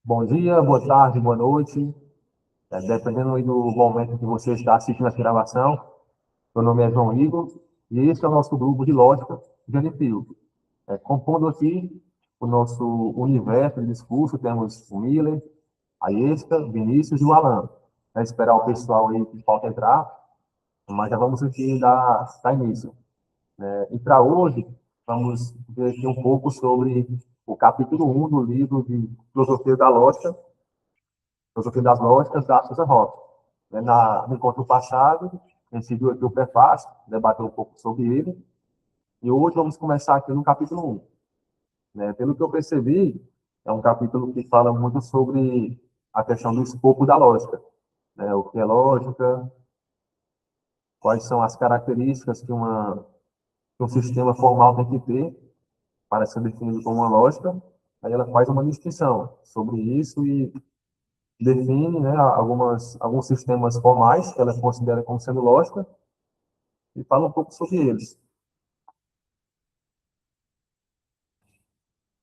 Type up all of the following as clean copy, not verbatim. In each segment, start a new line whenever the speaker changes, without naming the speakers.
Bom dia, boa tarde, boa noite, dependendo aí do momento que você está assistindo essa gravação. Meu nome é João Igor e esse é o nosso grupo de lógica de Anfield. Compondo aqui o nosso universo de discurso, temos o Miller, a Iesca, Vinícius e o Alan. Esperar o pessoal aí que falta entrar, mas já vamos aqui dar início. E para hoje, vamos ver aqui um pouco sobre o capítulo 1 do livro de Filosofia da Lógica, Filosofia das Lógicas, da Susan Roth. No encontro passado, a gente viu aqui o prefácio, debateu um pouco sobre ele, e hoje vamos começar aqui no capítulo 1. Pelo que eu percebi, é um capítulo que fala muito sobre a questão do escopo da lógica. O que é lógica, quais são as características que um sistema formal tem que ter para ser definido como uma lógica. Aí ela faz uma distinção sobre isso e define, né, alguns sistemas formais que ela considera como sendo lógica e fala um pouco sobre eles.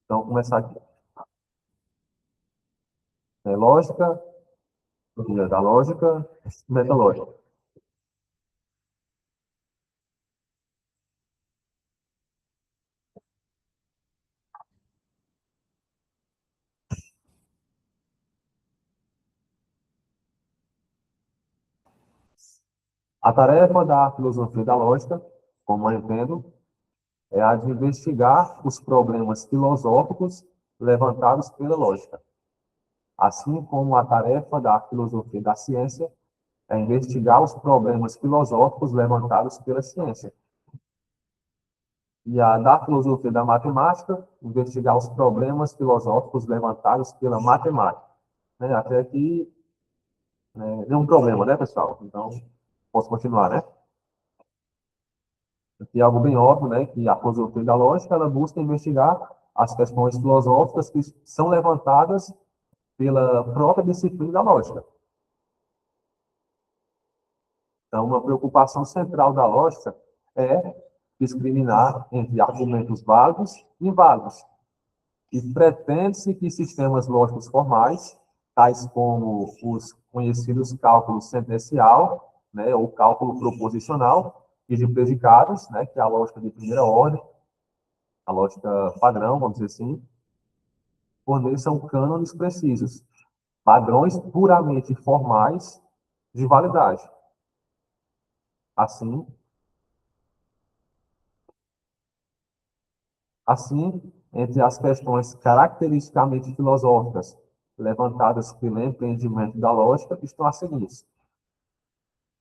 Então, vamos começar aqui. Lógica, teoria da lógica, metalógica. A tarefa da filosofia da lógica, como eu entendo, é a de investigar os problemas filosóficos levantados pela lógica, assim como a tarefa da filosofia da ciência é investigar os problemas filosóficos levantados pela ciência. E a da filosofia da matemática, investigar os problemas filosóficos levantados pela matemática. Até aqui, nenhum problema, né, pessoal? Então, posso continuar, né? Aqui é algo bem óbvio, né, que a filosofia da lógica, ela busca investigar as questões filosóficas que são levantadas pela própria disciplina da lógica. Então, uma preocupação central da lógica é discriminar entre argumentos válidos e inválidos. E pretende-se que sistemas lógicos formais, tais como os conhecidos cálculos sentencial, ou cálculo proposicional, e de predicados, que é a lógica de primeira ordem, a lógica padrão, vamos dizer assim, forneçam cânones precisos, padrões puramente formais de validade. Assim, entre as questões caracteristicamente filosóficas levantadas pelo empreendimento da lógica, estão as seguintes.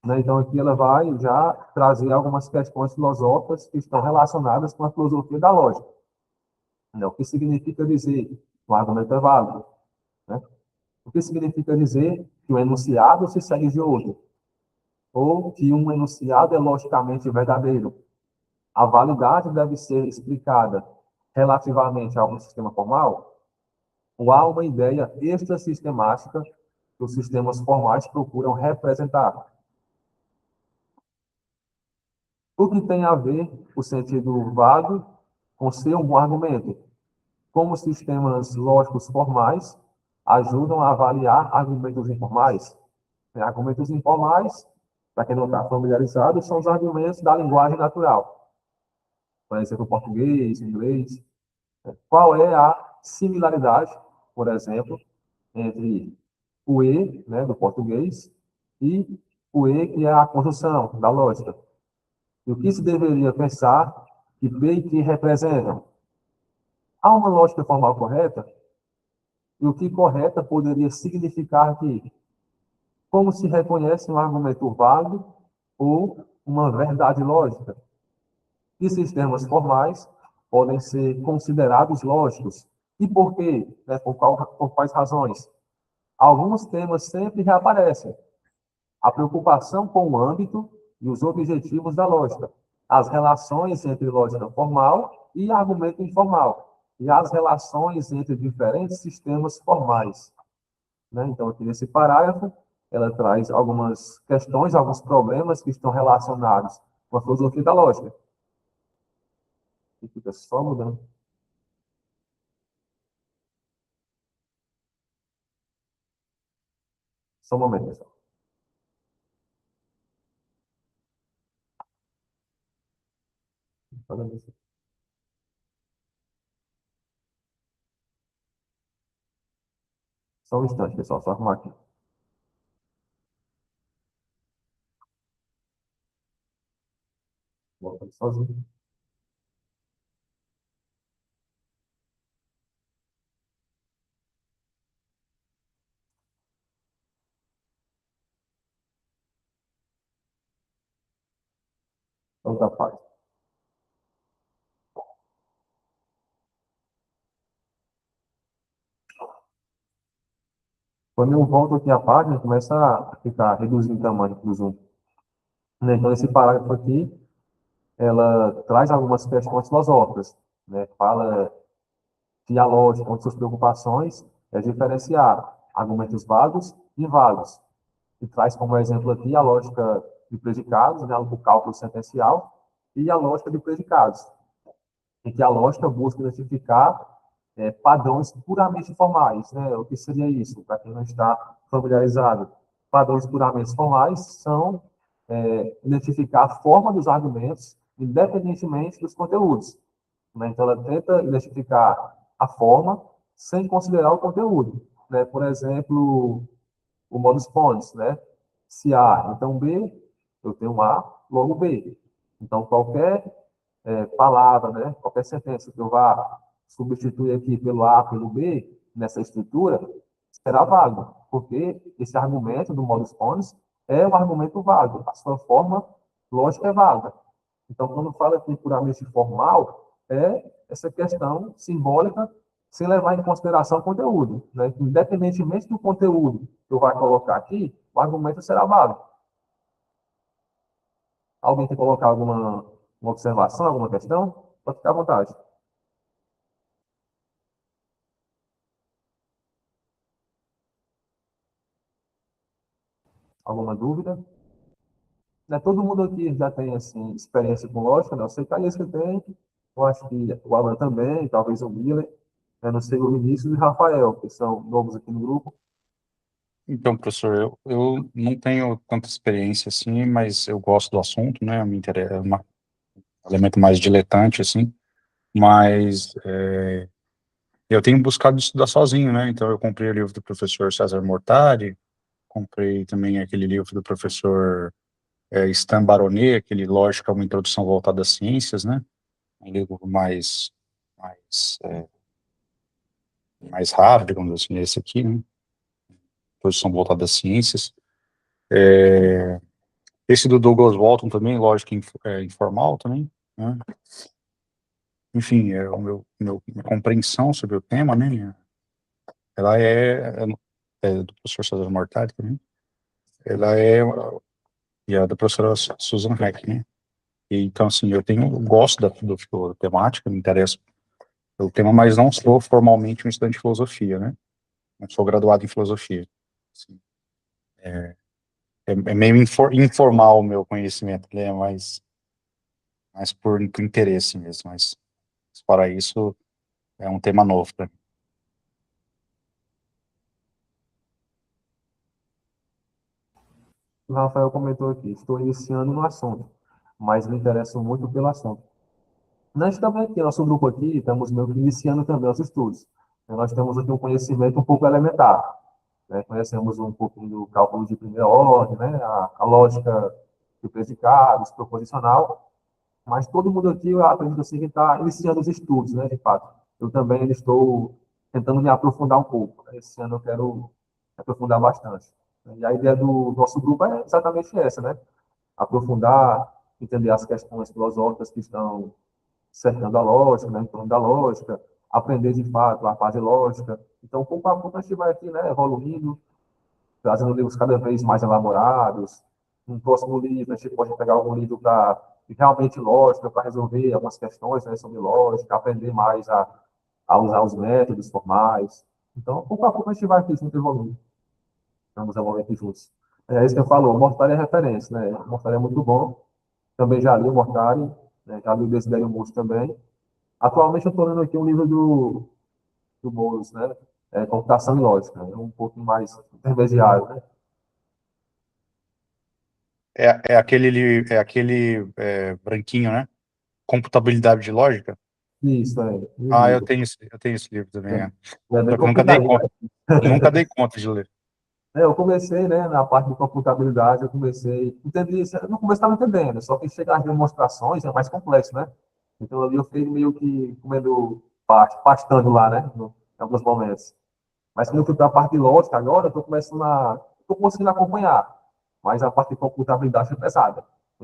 Então, aqui ela vai já trazer algumas questões filosóficas que estão relacionadas com a filosofia da lógica. O que significa dizer que um argumento é válido? O que significa dizer que um enunciado se segue de outro? Ou que um enunciado é logicamente verdadeiro? A validade deve ser explicada relativamente a algum sistema formal? Ou há uma ideia extra-sistemática que os sistemas formais procuram representar? O que tem a ver o sentido vago com ser um bom argumento? Como sistemas lógicos formais ajudam a avaliar argumentos informais? Argumentos informais, para quem não está familiarizado, são os argumentos da linguagem natural. Por exemplo, português, inglês. Qual é a similaridade, por exemplo, entre o E, do português, e o E, que é a construção da lógica? E o que se deveria pensar que P e Q representam? Há uma lógica formal correta? E o que correta poderia significar que, como se reconhece um argumento válido ou uma verdade lógica? Que sistemas formais podem ser considerados lógicos? E por quê? Por quais razões? Alguns temas sempre reaparecem. A preocupação com o âmbito e os objetivos da lógica, as relações entre lógica formal e argumento informal, e as relações entre diferentes sistemas formais. Então, aqui nesse parágrafo, ela traz algumas questões, alguns problemas que estão relacionados com a filosofia da lógica. E fica só mudando. Só um momento, pessoal. Só um instante, pessoal, só arrumar aqui. Volta sozinho. Outra parte. Quando eu volto aqui à página, começa a ficar reduzindo o tamanho do zoom. Né? Então, esse parágrafo aqui, ela traz algumas questões filosóficas, né? Fala que a lógica, uma de suas preocupações é diferenciar argumentos vagos e vagos. E traz como exemplo aqui a lógica de predicados, né, o cálculo sentencial, e a lógica de predicados, em que a lógica busca identificar padrões puramente formais. Né? O que seria isso? Para quem não está familiarizado, padrões puramente formais são identificar a forma dos argumentos, independentemente dos conteúdos. Né? Então, ela tenta identificar a forma sem considerar o conteúdo. Né? Por exemplo, o modus ponens, né? Se A, então B, eu tenho A, logo B. Então, qualquer palavra, né? Qualquer sentença que eu vá substituir aqui pelo A, pelo B, nessa estrutura, será válido, porque esse argumento do modus ponens é um argumento válido, a sua forma lógica é válida. Então, quando fala aqui puramente formal, é essa questão simbólica sem levar em consideração o conteúdo. Né? Independentemente do conteúdo que eu vá colocar aqui, o argumento será válido. Alguém quer colocar alguma uma observação, alguma questão? Pode ficar à vontade. Alguma dúvida? Né, todo mundo aqui já tem assim, experiência com lógica, né? Eu sei que a Alice tem, eu acho que o Alan também, talvez o Miller, eu não sei o Vinícius e o Rafael, que são novos aqui no grupo.
Então, professor, eu não tenho tanta experiência assim, mas eu gosto do assunto, né? Me interessa, é um elemento mais diletante, assim, mas eu tenho buscado estudar sozinho, né? Então, eu comprei o livro do professor César Mortari, comprei também aquele livro do professor Stan Baronet, aquele Lógica, uma introdução voltada às ciências, né? Um livro mais, mais rápido, digamos assim, esse aqui, né? Introdução voltada às ciências. Esse do Douglas Walton também, lógica informal também, né? Enfim, minha compreensão sobre o tema, né? Ela é do professor César Mortari também. Ela e a da professora Susan Heck, né? E, então, assim, eu gosto da temática, me interesso pelo tema, mas não sou formalmente um estudante de filosofia, né? Não sou graduado em filosofia. Assim, é meio informal o meu conhecimento, ele é mais por interesse mesmo, mas fora isso, é um tema novo para mim.
O Rafael comentou aqui, estou iniciando no assunto, mas me interesso muito pelo assunto. Nós também aqui, nosso grupo aqui, estamos meio que iniciando também os estudos. Nós temos aqui um conhecimento um pouco elementar, né? Conhecemos um pouquinho do cálculo de primeira ordem, né? A lógica de predicados, proposicional, mas todo mundo aqui, eu acredito assim, que está iniciando os estudos, né? De fato. Eu também estou tentando me aprofundar um pouco. Né? Esse ano eu quero me aprofundar bastante. E a ideia do nosso grupo é exatamente essa, né? Aprofundar, entender as questões filosóficas que estão cercando a lógica, né, em torno da lógica, aprender de fato a fase lógica. Então, pouco a pouco, a gente vai aqui, né, evoluindo, trazendo livros cada vez mais elaborados. No próximo livro, a gente pode pegar algum livro para realmente lógica, para resolver algumas questões, né, sobre lógica, aprender mais a usar os métodos formais. Então, pouco a pouco, a gente vai aqui junto evoluindo. Vamos evoluir aqui juntos. É isso que eu falo, o Mortari é referência, né? O Mortari é muito bom. Também já li o Mortari, né? Já li o Desidério Múcio também. Atualmente eu estou lendo aqui um livro do Boulos, né? Computação e Lógica, é um pouco mais intermediário, né?
é aquele branquinho, né? Computabilidade de lógica.
Isso, é. Meu
Ah, eu
livro.
tenho esse livro também.
É bem
Só que eu nunca dei
complicado.
conta. Nunca dei conta de ler.
Eu comecei, né, na parte de computabilidade, eu comecei, entendi, no começo estava entendendo, só que chegar às demonstrações é mais complexo, né? Então ali eu fiquei meio que comendo pastando lá, né, em alguns momentos. Mas quando eu fui para a parte de lógica agora, eu estou conseguindo acompanhar, mas a parte de computabilidade foi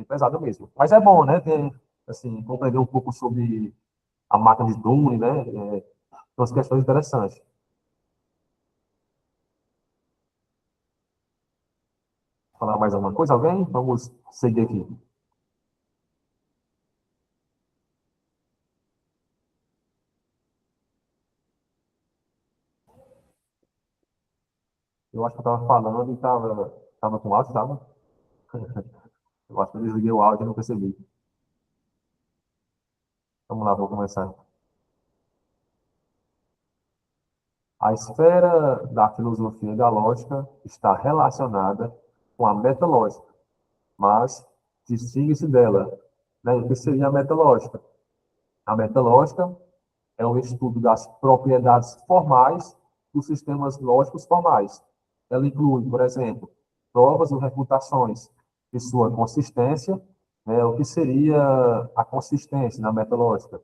pesada mesmo. Mas é bom, né, ter, assim, compreender um pouco sobre a máquina de Turing, né, são as questões interessantes. Falar mais alguma coisa, alguém? Vamos seguir aqui. Eu acho que eu estava falando e estava com áudio, estava? Eu acho que eu desliguei o áudio e não percebi. Vamos lá, vou começar. A esfera da filosofia e da lógica está relacionada com a metalógica, mas distingue-se dela. Né? O que seria a metalógica? A metalógica é o estudo das propriedades formais dos sistemas lógicos formais. Ela inclui, por exemplo, provas ou refutações de sua consistência, né? O que seria a consistência na metalógica?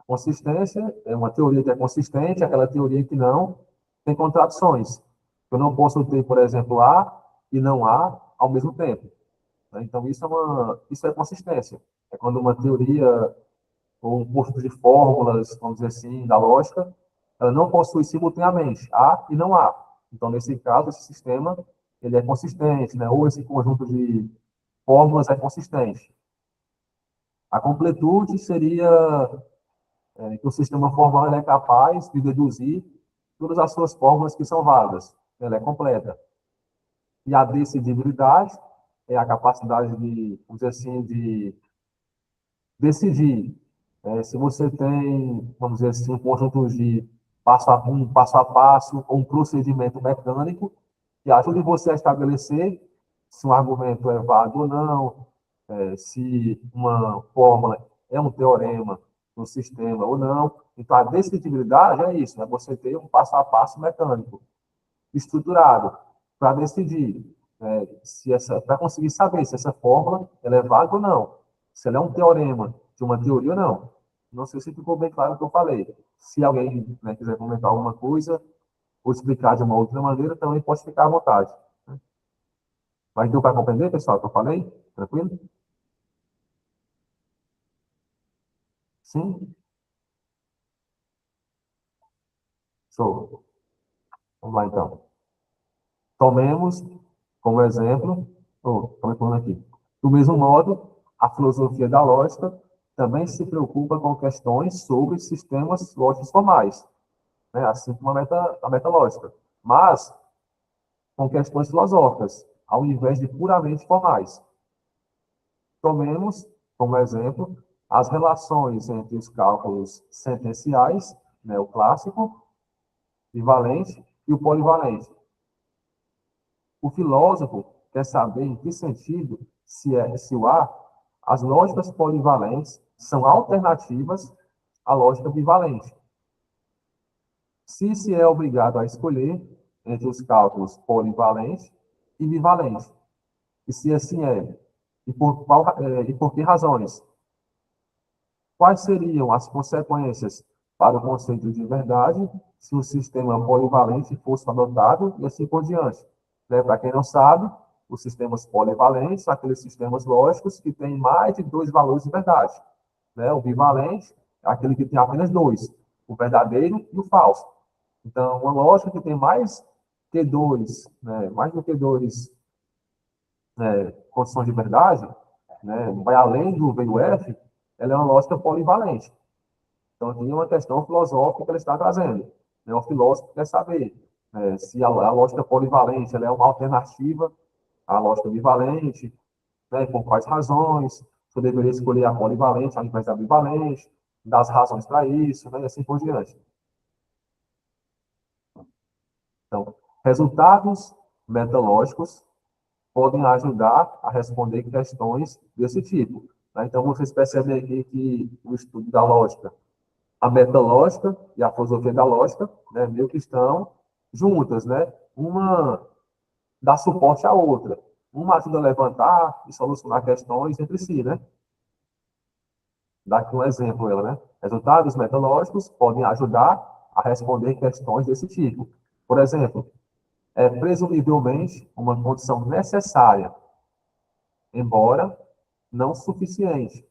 Consistência é uma teoria que é consistente, aquela teoria que não tem contradições. Eu não posso ter, por exemplo, A e não A ao mesmo tempo. Né? Então, isso é consistência. É quando uma teoria ou um conjunto de fórmulas, vamos dizer assim, da lógica, ela não possui simultaneamente A e não A. Então, nesse caso, esse sistema ele é consistente, né? Ou esse conjunto de fórmulas é consistente. A completude seria que o sistema formal é capaz de deduzir todas as suas fórmulas que são válidas. Ela é completa. E a decidibilidade é a capacidade de, vamos dizer assim, de decidir. Se você tem, vamos dizer assim, um conjunto de passo a passo, ou um procedimento mecânico que ajude você a estabelecer se um argumento é válido ou não, se uma fórmula é um teorema no sistema ou não. Então, a descritibilidade é isso, é você ter um passo a passo mecânico, estruturado, para decidir, para conseguir saber se essa fórmula ela é válida ou não, se ela é um teorema de uma teoria ou não. Não sei se ficou bem claro o que eu falei. Se alguém, né, quiser comentar alguma coisa ou explicar de uma outra maneira, também pode ficar à vontade. Mas deu para compreender, pessoal, o que eu falei? Tranquilo? Sim? Show. Vamos lá, então. Tomemos como exemplo, estamos falando aqui. Do mesmo modo, a filosofia da lógica também se preocupa com questões sobre sistemas lógicos formais, né? Assim como a metalógica, mas com questões filosóficas, ao invés de puramente formais. Tomemos como exemplo as relações entre os cálculos sentenciais, né, o clássico, bivalente e o polivalente. O filósofo quer saber em que sentido se o A, as lógicas polivalentes são alternativas à lógica bivalente. Se é obrigado a escolher entre os cálculos polivalente e bivalente. E se assim é, e por que razões? Quais seriam as consequências para o conceito de verdade se o sistema polivalente fosse adotado e assim por diante? Né? Para quem não sabe, os sistemas polivalentes são aqueles sistemas lógicos que têm mais de dois valores de verdade. Né? O bivalente é aquele que tem apenas dois, o verdadeiro e o falso. Então, uma lógica que tem mais que dois, né? Mais do que dois condições de verdade, né? Vai além do V e do F, ela é uma lógica polivalente. Então, aqui é uma questão filosófica que ele está trazendo. Né? O filósofo quer saber se a lógica polivalente ela é uma alternativa à lógica bivalente, né? Por quais razões, se eu deveria escolher a polivalente ao invés da bivalente, das razões para isso, né? E assim por diante. Então, resultados metodológicos podem ajudar a responder questões desse tipo. Né? Então, vocês percebem aqui que o estudo da lógica, a metalógica e a filosofia da lógica, né, meio que estão juntas, né? Uma dá suporte à outra. Uma ajuda a levantar e solucionar questões entre si, né? Dá aqui um exemplo, ela, né? Resultados metodológicos podem ajudar a responder questões desse tipo. Por exemplo, é presumivelmente uma condição necessária, embora não suficiente,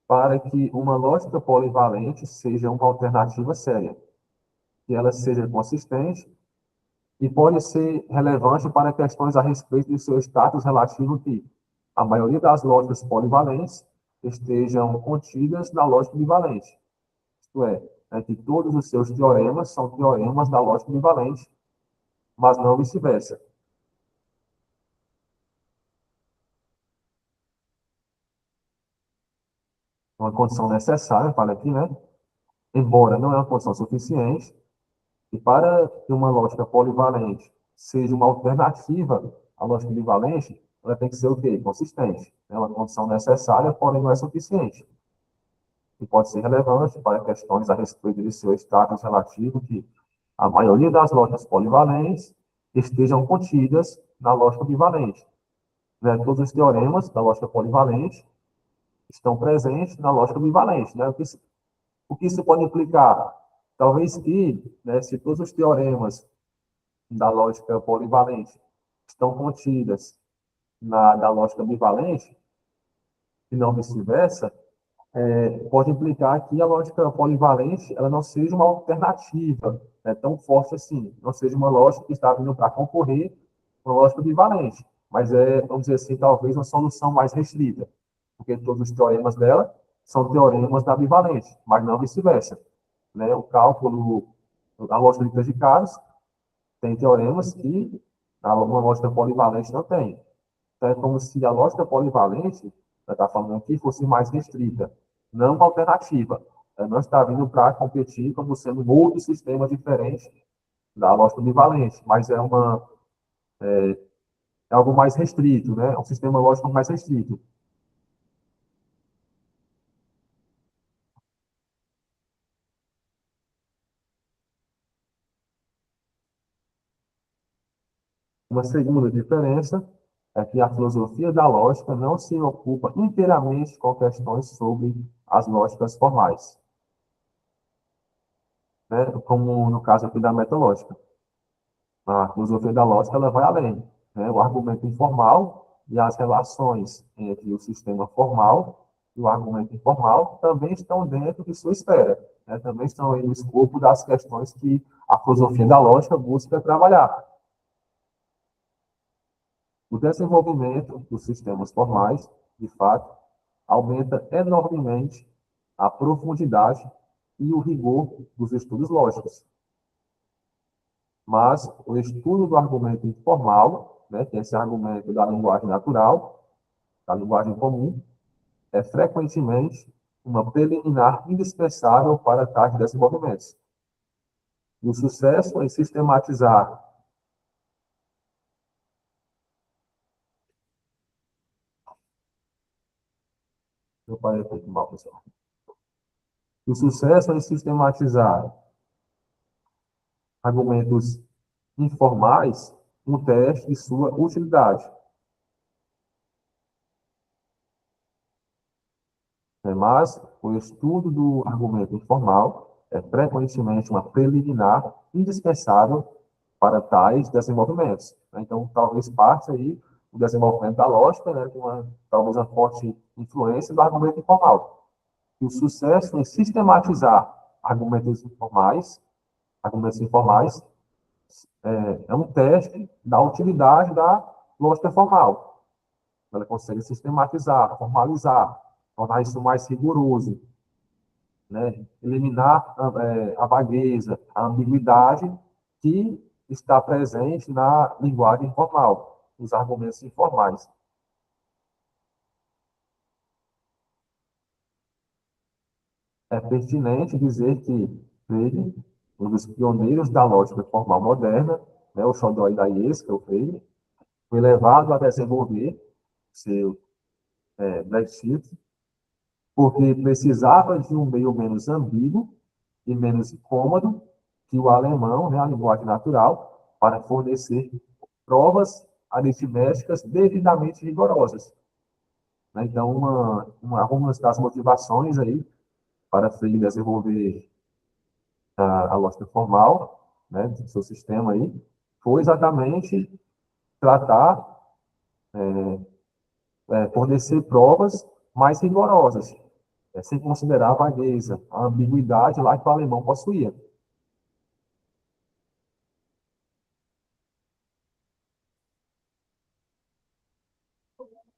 para que uma lógica polivalente seja uma alternativa séria, que ela seja consistente e pode ser relevante para questões a respeito de seu status relativo que a maioria das lógicas polivalentes estejam contidas na lógica bivalente. Isto é que todos os seus teoremas são teoremas da lógica bivalente, mas não vice-versa. Uma condição necessária, fala aqui, né? Embora não é uma condição suficiente, e para que uma lógica polivalente seja uma alternativa à lógica bivalente, ela tem que ser o quê? Consistente. É uma condição necessária, porém não é suficiente. E pode ser relevante para questões a respeito de seu status relativo que a maioria das lógicas polivalentes estejam contidas na lógica bivalente. Né? Todos os teoremas da lógica polivalente estão presentes na lógica bivalente. Né? O que isso pode implicar? Talvez que, né, se todos os teoremas da lógica polivalente estão contidas da lógica bivalente, e não vice-versa, pode implicar que a lógica polivalente ela não seja uma alternativa, né, tão forte assim, não seja uma lógica que está vindo para concorrer com a lógica bivalente, mas vamos dizer assim, talvez uma solução mais restrita, porque todos os teoremas dela são teoremas da bivalente, mas não vice-versa. Né? O cálculo, a lógica de predicados, tem teoremas que uma lógica polivalente não tem. Então, é como se a lógica polivalente, está falando aqui, fosse mais restrita, não uma alternativa. Ela não está vindo para competir como sendo um outro sistema diferente da lógica bivalente, mas é algo mais restrito, né? É um sistema lógico mais restrito. Uma segunda diferença é que a filosofia da lógica não se ocupa inteiramente com questões sobre as lógicas formais, né? Como no caso aqui da metodológica. A filosofia da lógica ela vai além, né? O argumento informal e as relações entre o sistema formal e o argumento informal também estão dentro de sua esfera, né? Também estão aí no escopo das questões que a filosofia da lógica busca trabalhar. O desenvolvimento dos sistemas formais, de fato, aumenta enormemente a profundidade e o rigor dos estudos lógicos. Mas o estudo do argumento informal, né, que é esse argumento da linguagem natural, da linguagem comum, é frequentemente uma preliminar indispensável para tais desenvolvimentos. E o sucesso em sistematizar. Eu parei aqui mal, pessoal. O sucesso em sistematizar argumentos informais, um teste de sua utilidade. Mas o estudo do argumento informal é frequentemente uma preliminar indispensável para tais desenvolvimentos. Então, talvez parte aí o desenvolvimento da lógica, né, com talvez uma forte influência do argumento informal. E o sucesso em sistematizar argumentos informais é um teste da utilidade da lógica formal. Ela consegue sistematizar, formalizar, tornar isso mais rigoroso, né? Eliminar a vagueza, a ambiguidade que está presente na linguagem informal, nos argumentos informais. É pertinente dizer que Frege, um dos pioneiros da lógica formal moderna, né, o xodó da Iesca, o Frege, foi levado a desenvolver seu Brexit, porque precisava de um meio menos ambíguo e menos incômodo que o alemão, né, a linguagem natural, para fornecer provas aritméticas devidamente rigorosas. Né? Então, uma das motivações aí para Frege desenvolver a lógica formal, né, do seu sistema aí, foi exatamente tratar, fornecer provas mais rigorosas, sem considerar a vagueza, a ambiguidade lá que o alemão possuía.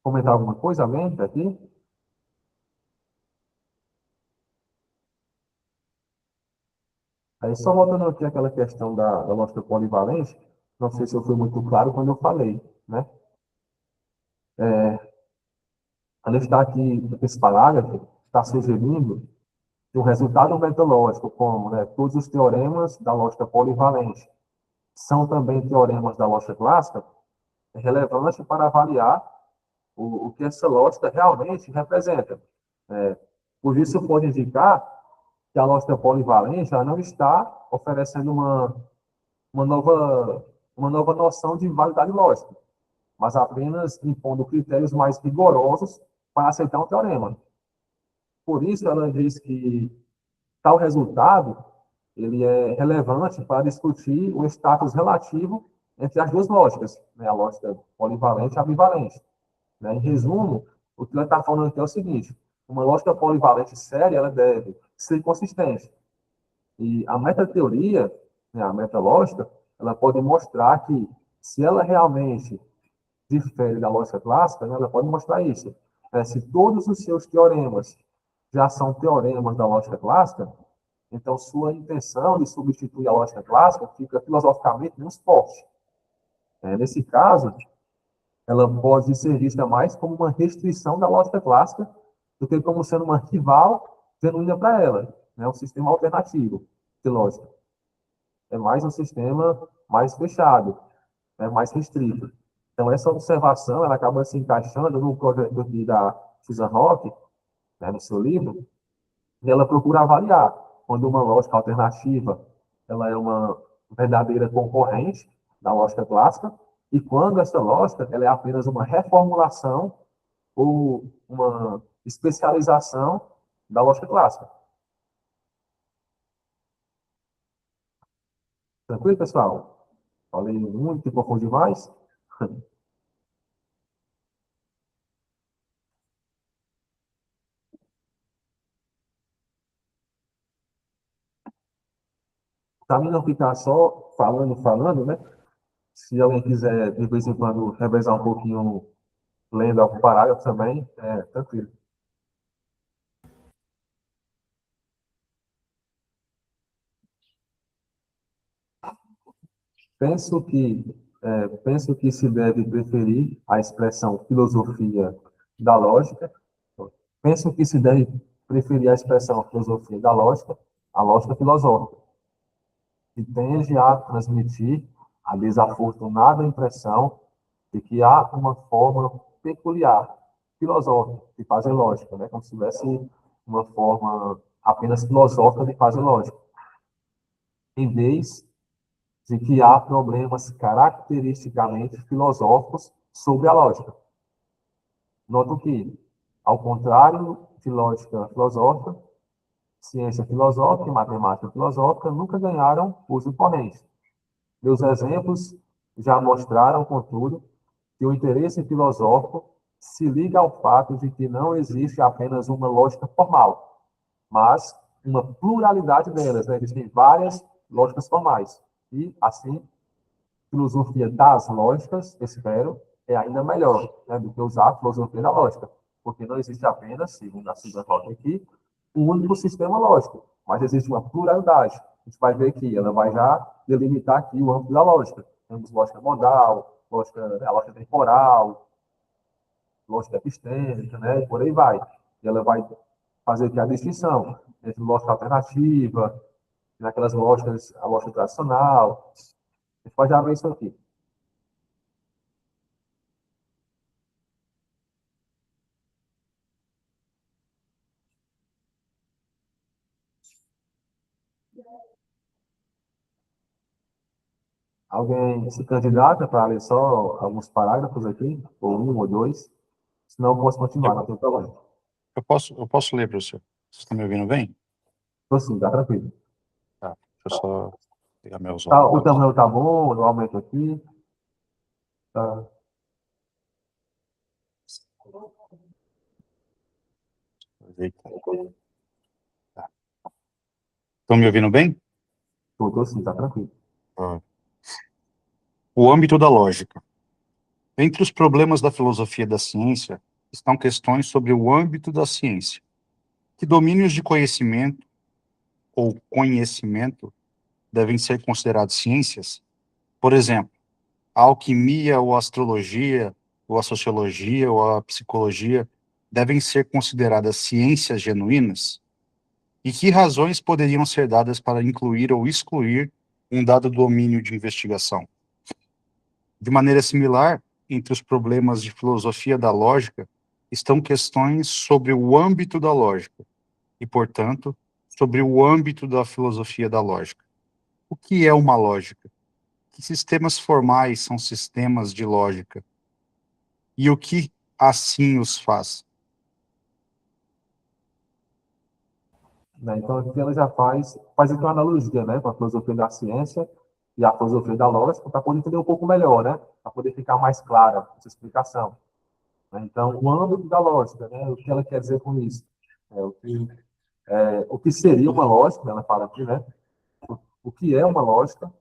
Comentar alguma coisa além daqui? Aí, só voltando aqui àquela questão da lógica polivalente, não sei se eu fui muito claro quando eu falei, né? Quando está aqui, esse parágrafo, está sugerindo que o resultado metodológico, como, né, todos os teoremas da lógica polivalente são também teoremas da lógica clássica, é relevante para avaliar o que essa lógica realmente representa. É, por isso, pode indicar que a lógica polivalente já não está oferecendo uma, nova, uma nova noção de validade lógica, mas apenas impondo critérios mais rigorosos para aceitar um teorema. Por isso, ela diz que tal resultado ele é relevante para discutir o status relativo entre as duas lógicas, né? A lógica polivalente e ambivalente. Né? Em resumo, o que ela está falando aqui é o seguinte: uma lógica polivalente séria ela deve ser consistente. E a metateoria, né, a metalógica, ela pode mostrar que, se ela realmente difere da lógica clássica, né, ela pode mostrar isso. Se todos os seus teoremas já são teoremas da lógica clássica, então sua intenção de substituir a lógica clássica fica filosoficamente menos forte. Nesse caso, ela pode ser vista mais como uma restrição da lógica clássica do que como sendo uma rival genuína para ela, né? Um sistema alternativo de lógica. É mais um sistema mais fechado, né? Mais restrito. Então, essa observação ela acaba se encaixando no projeto aqui da Susan Rock, né, no seu livro, e ela procura avaliar quando uma lógica alternativa ela é uma verdadeira concorrente da lógica clássica e quando essa lógica ela é apenas uma reformulação ou uma especialização da lógica clássica. Tranquilo, pessoal? Falei muito e confundi demais? Para mim não ficar só falando, né? Se alguém quiser, de vez em quando, revezar um pouquinho, lendo algum parágrafo também, tranquilo. Penso que, penso que se deve preferir a expressão filosofia da lógica. Penso que se deve preferir a expressão filosofia da lógica, a lógica filosófica, que tende a transmitir a desafortunada impressão de que há uma forma peculiar, filosófica, de fazer lógica, né? Como se tivesse uma forma apenas filosófica de fazer lógica, em vez de que há problemas caracteristicamente filosóficos sobre a lógica. Noto que, ao contrário de lógica filosófica, ciência filosófica e matemática filosófica nunca ganharam uso corrente. Meus exemplos já mostraram, contudo, que o interesse filosófico se liga ao fato de que não existe apenas uma lógica formal, mas uma pluralidade delas. Né? Existem várias lógicas formais. E, assim, filosofia das lógicas, espero, é ainda melhor, né, do que usar a filosofia da lógica, porque não existe apenas, segundo a Susan Rock aqui, um único sistema lógico, mas existe uma pluralidade. A gente vai ver que ela vai já delimitar aqui o âmbito da lógica. Temos lógica modal, a lógica temporal, lógica epistêmica, né, e por aí vai. E ela vai fazer aqui a distinção entre lógica alternativa, naquelas lógicas, a lógica tradicional. A gente pode já ver isso aqui. Alguém se candidata para ler só alguns parágrafos aqui, ou um ou dois? Senão eu posso continuar,
Eu,
não tem problema.
eu posso ler, professor. Vocês estão me ouvindo bem?
Então, sim, tá tranquilo.
Tá. Deixa eu só pegar meus
Tá, o
óculos.
tamanho tá bom, eu aumento aqui. Tá.
Eita. Tá. Estão me ouvindo bem?
Tô sim, tá tranquilo.
Ah. O âmbito da lógica. Entre os problemas da filosofia da ciência estão questões sobre o âmbito da ciência. Que domínios de conhecimento ou conhecimento devem ser considerados ciências? Por exemplo, a alquimia ou a astrologia, ou a sociologia ou a psicologia devem ser consideradas ciências genuínas? E que razões poderiam ser dadas para incluir ou excluir um dado domínio de investigação? De maneira similar, entre os problemas de filosofia da lógica estão questões sobre o âmbito da lógica e, portanto, sobre o âmbito da filosofia da lógica. O que é uma lógica? Que sistemas formais são sistemas de lógica? E o que assim os faz?
Né? Então, aqui ela já faz então uma analogia, né, com a filosofia da ciência e a filosofia da lógica, para poder entender um pouco melhor, né, para poder ficar mais clara essa explicação. Né? Então, o âmbito da lógica, né, o que ela quer dizer com isso? O que seria uma lógica, ela fala aqui, né, o que é uma lógica,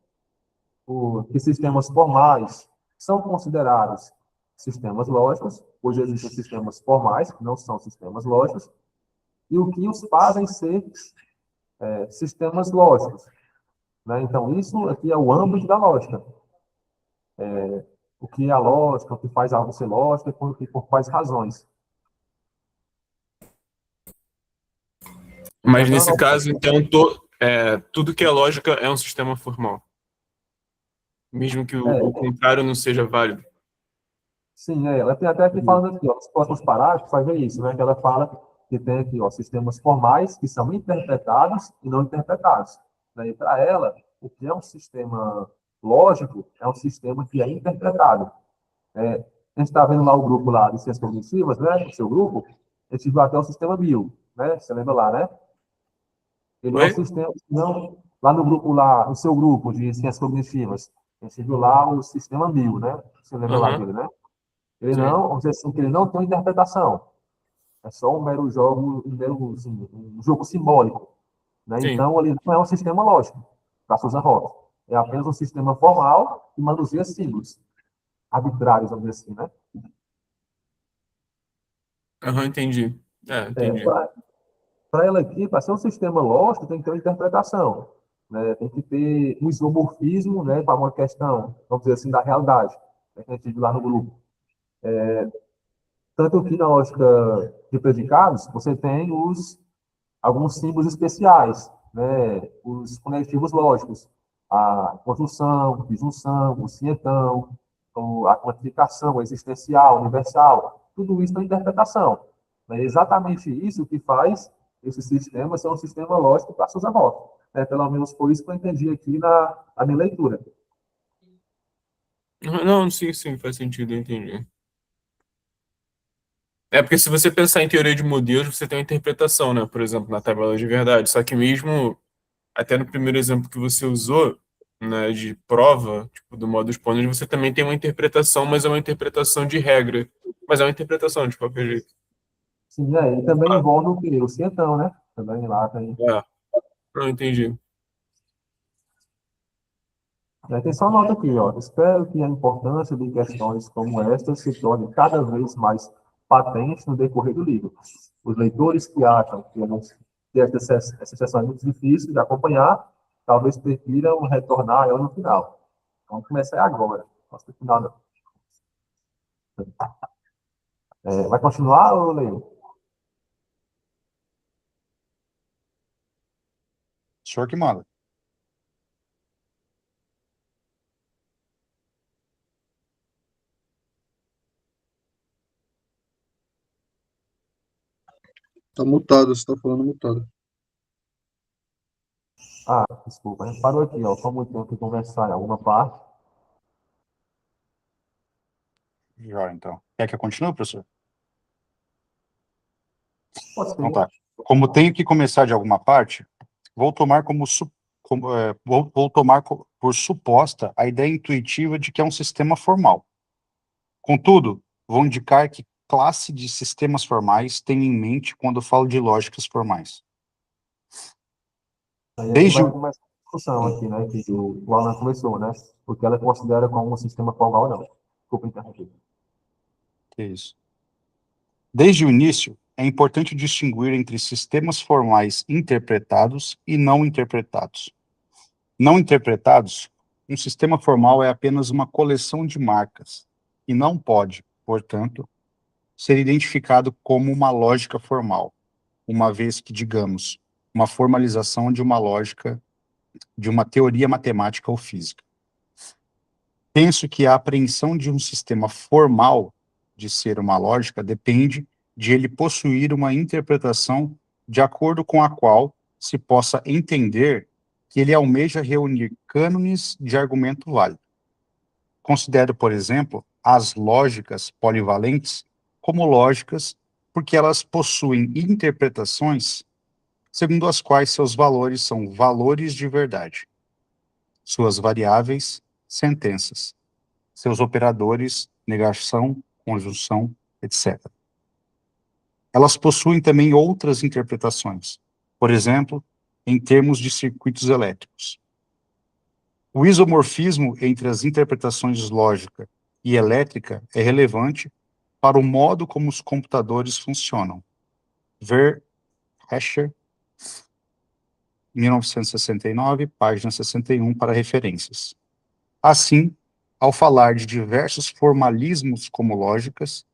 que sistemas formais são considerados sistemas lógicos, hoje existem sistemas formais, que não são sistemas lógicos, e o que os fazem ser sistemas lógicos. Né? Então, isso aqui é o âmbito da lógica. O que é a lógica, o que faz algo ser lógico e por quais razões.
Mas
Entendeu?
nesse caso, então, tudo que é lógica é um sistema formal, mesmo que o
É,
contrário não seja válido.
sim, ela tem até aqui falando aqui, ó, nos próximos parágrafos, vai ver isso, né? Que ela fala que tem aqui, ó, sistemas formais que são interpretados e não interpretados. Né? E para ela, o que é um sistema lógico é um sistema que é interpretado. A gente está vendo lá o grupo lá de ciências cognitivas, né? O seu grupo, a gente viu até o sistema bio, né? Você lembra lá, né? Ele é um
Oi?
sistema, não, lá no grupo lá, no seu grupo de ciências cognitivas, a gente viu lá o sistema bio, né? Você lembra lá
Aham,
dele, né? Ele
sim.
não, vamos dizer assim, que ele não tem interpretação. É só um mero jogo, assim, um jogo simbólico. Né?
Sim.
Então, ele não é um sistema lógico, para Susan Roth. É apenas um sistema formal que manuseia símbolos arbitrários, vamos dizer assim, né?
Aham, entendi. Entendi.
Para ela aqui, para ser um sistema lógico, tem que ter uma interpretação. Né? Tem que ter um isomorfismo, né, para uma questão, vamos dizer assim, da realidade, né, que a gente viu lá no grupo. Tanto que na lógica de predicados, você tem alguns símbolos especiais, né? Os conectivos lógicos, a conjunção, disjunção, o cientão, a quantificação, o existencial, universal, tudo isso é interpretação. É exatamente isso que faz esse sistema ser um sistema lógico para Sousa Roth. Pelo menos foi isso que eu entendi aqui na minha leitura.
Não, sim, sim, faz sentido, eu entendi. É porque se você pensar em teoria de modelos, você tem uma interpretação, né? Por exemplo, na tabela de verdade. Só que mesmo, até no primeiro exemplo que você usou, né, de prova, tipo, do modus ponens, você também tem uma interpretação, mas é uma interpretação de regra. Mas é uma interpretação, de qualquer jeito.
Sim, e também envolve o quê? O cientão, né? Também lá tem.
É, não entendi.
Tem só nota aqui, ó. Espero que a importância de questões como esta se torne cada vez mais patente no decorrer do livro. Os leitores que acham que essa sessão é muito difícil de acompanhar, talvez prefiram retornar a ela no final. Vamos começar agora. Nossa, no final não. Vai continuar, ou Leio?
O senhor que manda.
Tá mutado, você tá falando mutado.
Desculpa, a gente parou aqui, ó. Como tem que conversar em alguma parte.
Já, então. Quer que eu continue, professor?
Pode ser.
Então tá. Como tenho que começar de alguma parte, vou tomar vou tomar por suposta a ideia intuitiva de que é um sistema formal. Contudo, vou indicar que classe de sistemas formais tenho em mente quando falo de lógicas formais.
Aí a gente
Desde
vai começar a discussão aqui, né? Que o Alan começou, né? O que ela considera como um sistema formal ou não. Desculpa interromper.
que é isso? Desde o início, é importante distinguir entre sistemas formais interpretados e não interpretados. Não interpretados, um sistema formal é apenas uma coleção de marcas e não pode, portanto, ser identificado como uma lógica formal, uma vez que, digamos, uma formalização de uma lógica, de uma teoria matemática ou física. Penso que a apreensão de um sistema formal de ser uma lógica depende de ele possuir uma interpretação de acordo com a qual se possa entender que ele almeja reunir cânones de argumento válido. Considero, por exemplo, as lógicas polivalentes como lógicas porque elas possuem interpretações segundo as quais seus valores são valores de verdade, suas variáveis, sentenças, seus operadores, negação, conjunção, etc. Elas possuem também outras interpretações, por exemplo, em termos de circuitos elétricos. O isomorfismo entre as interpretações lógica e elétrica é relevante para o modo como os computadores funcionam. Ver Escher, 1969, página 61, para referências. Assim, ao falar de diversos formalismos como lógicas,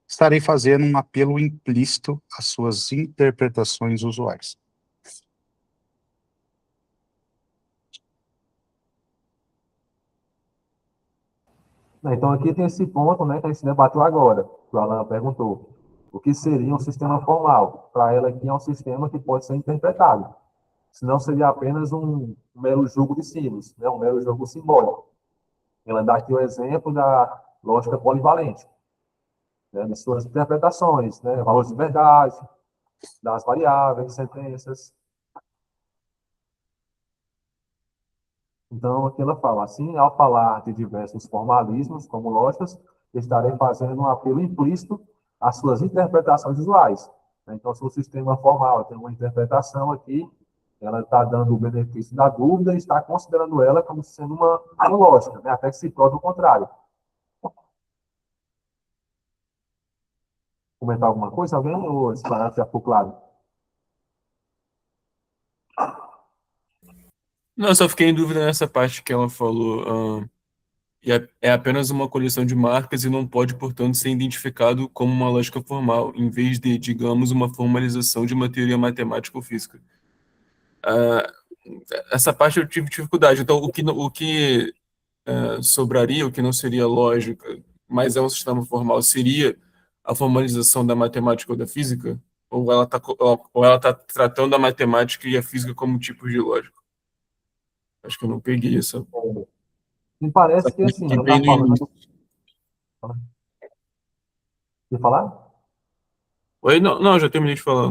estarei fazendo um apelo implícito às suas interpretações usuais.
Então, aqui tem esse ponto, né, que a gente debateu agora, que o Alan perguntou. O que seria um sistema formal? Para ela, aqui é um sistema que pode ser interpretado. Senão seria apenas um mero jogo de símbolos, né, um mero jogo simbólico. Ela dá aqui o exemplo da lógica polivalente, né, de suas interpretações, né, valores de verdade, das variáveis, sentenças. Então, aqui ela fala assim, ao falar de diversos formalismos, como lógicas, estarei fazendo um apelo implícito às suas interpretações visuais. Então, se o sistema formal tem uma interpretação aqui, ela está dando o benefício da dúvida e está considerando ela como sendo uma lógica, né? Até que se prove o contrário. Comentar alguma coisa? Alguém? Ou esse parágrafo já ficou claro?
Não, eu só fiquei em dúvida nessa parte que ela falou. E é apenas uma coleção de marcas e não pode, portanto, ser identificado como uma lógica formal, em vez de, digamos, uma formalização de uma teoria matemática ou física. Ah, essa parte eu tive dificuldade. Então, o que sobraria, o que não seria lógica, mas é um sistema formal, seria a formalização da matemática ou da física? Ou ela tá tratando a matemática e a física como tipos de lógica? Acho que eu não peguei essa.
Me
Essa
parece que,
parte
assim,
aqui
ela
bem
está
no início.
falando... Quer falar?
Oi, não, não, já terminei de falar.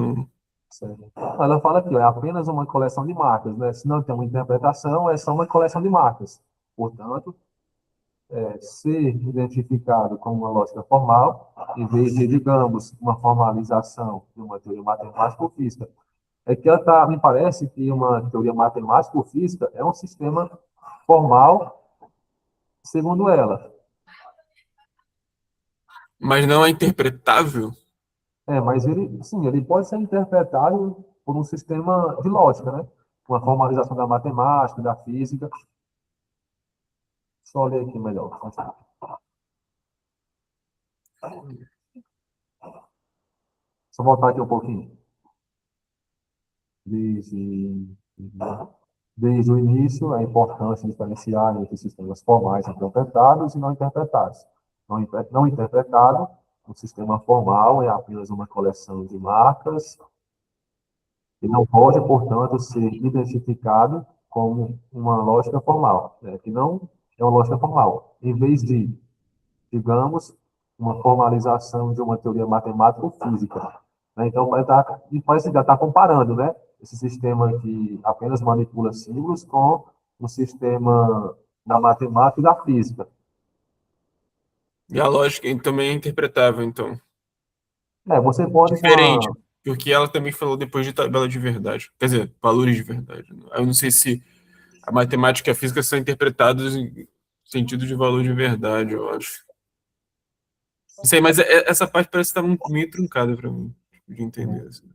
Certo. Ela fala aqui, ó, é apenas uma coleção de marcas, né? Se não tem uma interpretação, é só uma coleção de marcas. Portanto, ser identificado como uma lógica formal, em vez de, digamos, uma formalização de uma teoria matemática ou física. É que ela tá, me parece que uma teoria matemática ou física é um sistema formal, segundo ela.
Mas não é interpretável?
Mas ele, sim, ele pode ser interpretado por um sistema de lógica, né? Uma formalização da matemática, da física. Só ler aqui melhor. Só voltar aqui um pouquinho. Desde, desde o início, é importante diferenciar entre sistemas formais interpretados e não interpretados. Não interpretado, um sistema formal é apenas uma coleção de marcas E não pode, portanto, ser identificado como uma lógica formal, né? Que não é uma lógica formal. Em vez de, digamos, uma formalização de uma teoria matemática ou física, né? Então, parece que já está comparando, né? Esse sistema que apenas manipula símbolos com um sistema da matemática e da física.
E a lógica também é interpretável, então.
Você pode, com
Diferente,
a,
porque ela também falou depois de tabela de verdade. Quer dizer, valores de verdade. Eu não sei se a matemática e a física são interpretados em sentido de valor de verdade, eu acho. Não sei, mas essa parte parece estar meio truncada para mim, de entender. Assim.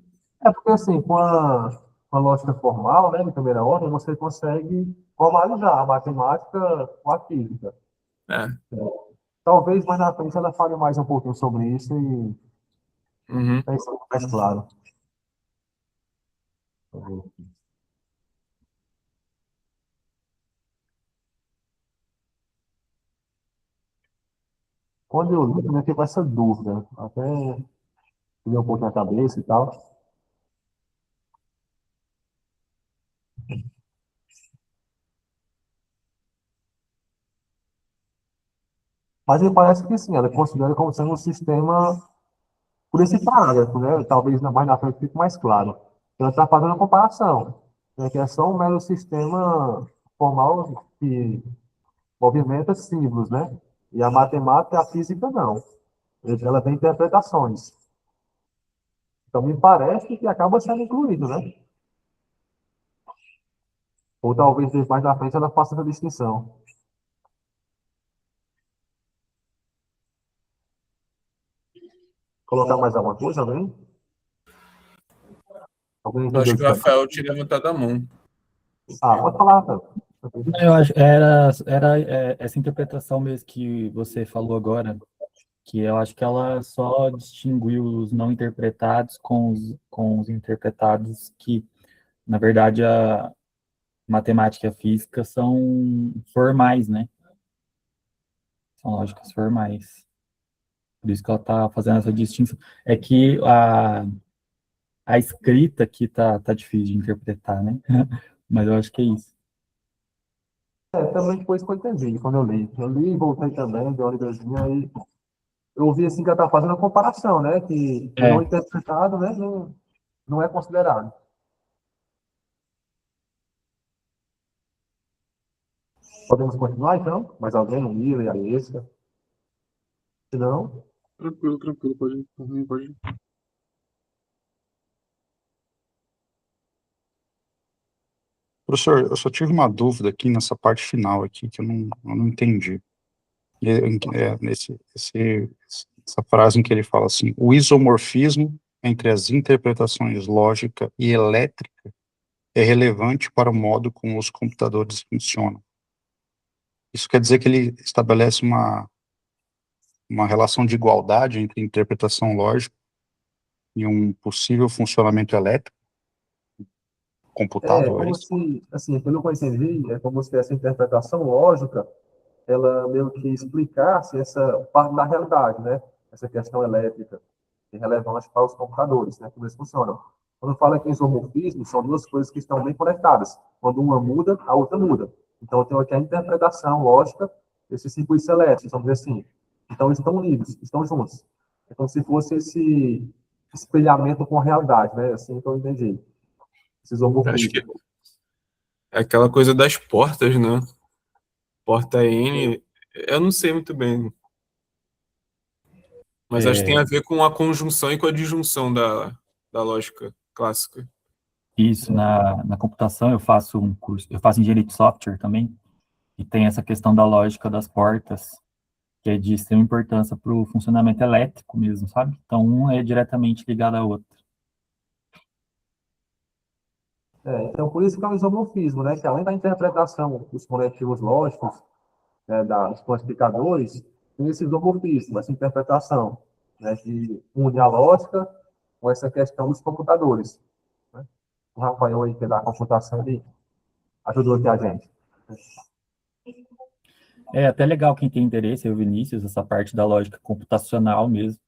porque assim, com a lógica formal, né, de primeira ordem, você consegue formalizar a matemática com a física.
É.
Talvez mais na frente ela fale mais um pouquinho sobre isso e
Uhum.
pense mais claro. Quando eu li, eu fiquei com essa dúvida, até tirei um pouco na cabeça e tal. Mas me parece que sim, ela considera como sendo um sistema por esse parágrafo, né? Talvez mais na frente fique mais claro. Ela está fazendo a comparação, né? Que é só um mero sistema formal que movimenta símbolos, né? E a matemática e a física não. Ela tem interpretações. Então me parece que acaba sendo incluído, né? Ou talvez mais na frente ela faça essa distinção. Colocar mais alguma coisa, alguém? Alguém
Eu
entendeu
acho
de
que o Rafael tinha levantado a mão.
Pode falar, cara.
Eu acho era essa interpretação mesmo que você falou agora, que eu acho que ela só distinguiu os não interpretados com os interpretados, que, na verdade, a matemática e a física são formais, né? São lógicas formais. Por isso que ela está fazendo essa distinção. É que a escrita aqui tá difícil de interpretar, né? Mas eu acho que é isso.
Também depois que eu entendi, quando eu li. Eu li e voltei também, dei uma lidazinha, e eu vi assim que ela está fazendo a comparação, né? Que o não
É,
interpretado, né, não é considerado. Podemos continuar, então? Mais alguém? O Mira e a Isca? Se não,
Tranquilo, tranquilo, pode ir, por mim, pode ir. Professor, eu só tive uma dúvida aqui nessa parte final aqui, que eu não entendi. Essa frase em que ele fala assim, o isomorfismo entre as interpretações lógica e elétrica é relevante para o modo como os computadores funcionam. Isso quer dizer que ele estabelece uma relação de igualdade entre interpretação lógica e um possível funcionamento elétrico computável, é
como
isso?
se, assim, pelo que eu entendi, é como se essa interpretação lógica, ela meio que explicasse essa parte da realidade, né? Essa questão elétrica, que é relevante para os computadores, né? Como eles funcionam. Quando fala que isomorfismo, são duas coisas que estão bem conectadas. Quando uma muda, a outra muda. Então, eu tenho aqui a interpretação lógica desses circuitos elétricos, vamos dizer assim. Então, eles estão unidos, estão juntos. É como se fosse esse espelhamento com a realidade, né? Assim que eu entendi. Esse
Acho que
isomorfismo.
é aquela coisa das portas, né? Porta N, eu não sei muito bem, mas acho que tem
é,
a ver com a conjunção e com a disjunção da lógica clássica.
isso, na computação eu faço um curso, eu faço engenharia de software também, e tem essa questão da lógica das portas, que é de extrema importância para o funcionamento elétrico mesmo, sabe? Então, um é diretamente ligado ao outro.
Então, por isso que é o isomorfismo, né? Que além da interpretação dos conectivos lógicos, né, dos quantificadores, tem esse isomorfismo, essa interpretação, né, que une a lógica com essa questão dos computadores. Né? O Rafael aí, que é da computação, ele ajudou aqui a gente.
É até legal quem tem interesse, é o Vinícius, essa parte da lógica computacional mesmo.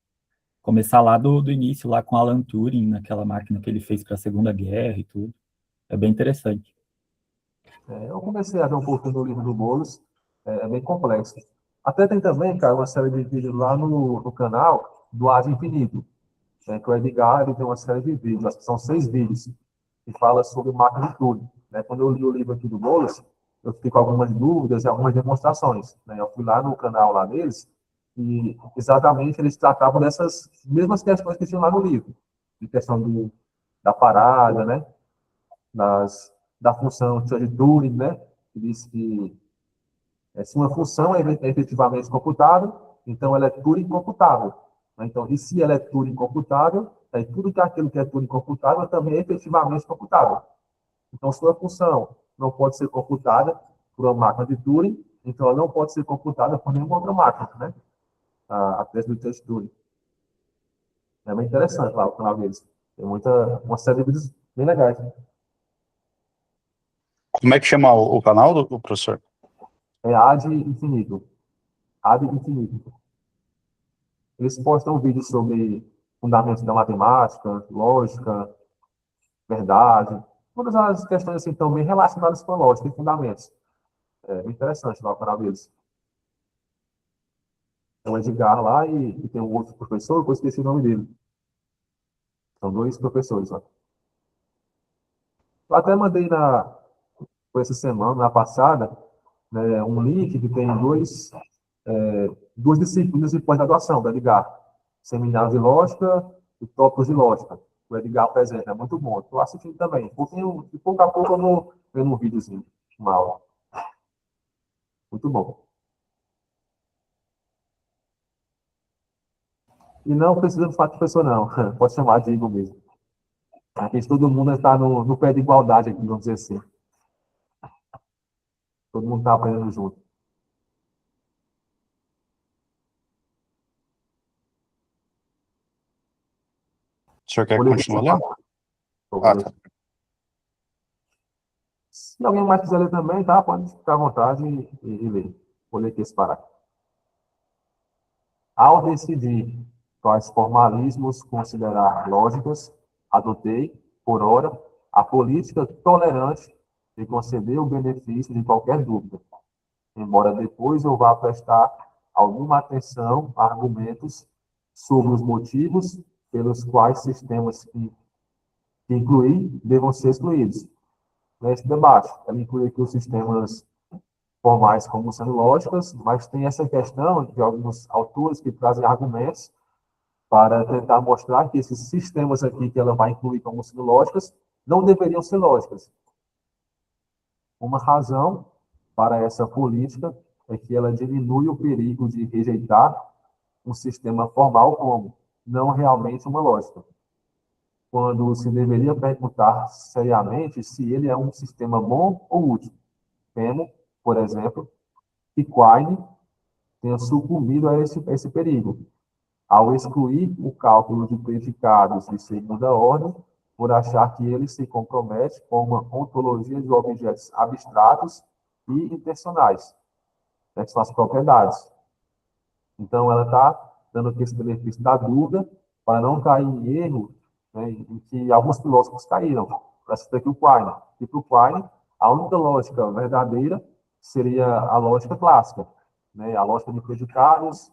começar lá do início, lá com Alan Turing, naquela máquina que ele fez para a Segunda Guerra e tudo. É bem interessante.
Eu comecei a ver um pouquinho do livro do Boulos, é bem complexo. Até tem também, cara, uma série de vídeos lá no canal do Ad Infinito, que o Edgar ele tem uma série de vídeos, acho que são 6 vídeos, que fala sobre máquina de Turing. Quando eu li o livro aqui do Boulos, eu fiquei com algumas dúvidas e algumas demonstrações. Eu fui lá no canal lá deles e exatamente eles tratavam dessas mesmas questões que tinham lá no livro, de questão da parada, né? Da função de Turing, né? Que diz que se uma função é efetivamente computável, então ela é Turing computável. Então, e se ela é Turing computável, aí tudo que aquilo que é Turing computável também é efetivamente computável. Então, se uma função não pode ser computada por uma máquina de Turing, então ela não pode ser computada por nenhuma outra máquina, né? A tese do teste Turing. É bem interessante lá o canal deles. Tem uma série de vídeos bem legais.
Como é que chama o canal do professor?
É Ad Infinito. Ad Infinito. Eles postam vídeos sobre fundamentos da matemática, lógica, verdade, todas as questões assim também relacionadas com a lógica e fundamentos. É bem interessante lá o canal deles. Tem o Edgar lá e tem um outro professor, que eu esqueci o nome dele. São 2 professores lá. Eu até mandei por essa semana, na passada, né, um link que tem 2 disciplinas de pós-graduação do Edgar. Seminário de Lógica e Tópicos de Lógica. O Edgar apresenta, é muito bom. Estou assistindo também. De pouco a pouco eu vou vendo um videozinho, uma aula. Muito bom. E não precisa de falar de professor, não. Pode chamar de Igor mesmo. Aqui todo mundo está no pé de igualdade aqui, vamos dizer assim. Todo mundo está aprendendo junto.
O senhor quer
Vou ler
continuar
esse
lendo?
papo. Vou
Ah,
ler.
tá.
Se alguém mais quiser ler também, tá? Pode ficar à vontade e ler. Vou ler aqui esse parágrafo. Ao decidir quais formalismos considerar lógicos, adotei, por ora, a política tolerante de conceder o benefício de qualquer dúvida, embora depois eu vá prestar alguma atenção a argumentos sobre os motivos pelos quais sistemas que incluir devam ser excluídos. Nesse debate, ela inclui aqui os sistemas formais como sendo lógicas, mas tem essa questão de alguns autores que trazem argumentos para tentar mostrar que esses sistemas aqui que ela vai incluir como sendo lógicas não deveriam ser lógicas. Uma razão para essa política é que ela diminui o perigo de rejeitar um sistema formal como não realmente uma lógica, quando se deveria perguntar seriamente se ele é um sistema bom ou útil. Temo, por exemplo, que Quine tenha sucumbido a esse perigo, ao excluir o cálculo de predicados de segunda ordem, por achar que ele se compromete com uma ontologia de objetos abstratos e intencionais, né, que são as propriedades. Então, ela está dando aqui esse benefício da dúvida, para não cair em erro, né, em que alguns filósofos caíram. Para citar aqui o Quine. E para o Quine, a única lógica verdadeira seria a lógica clássica, né, a lógica de predicados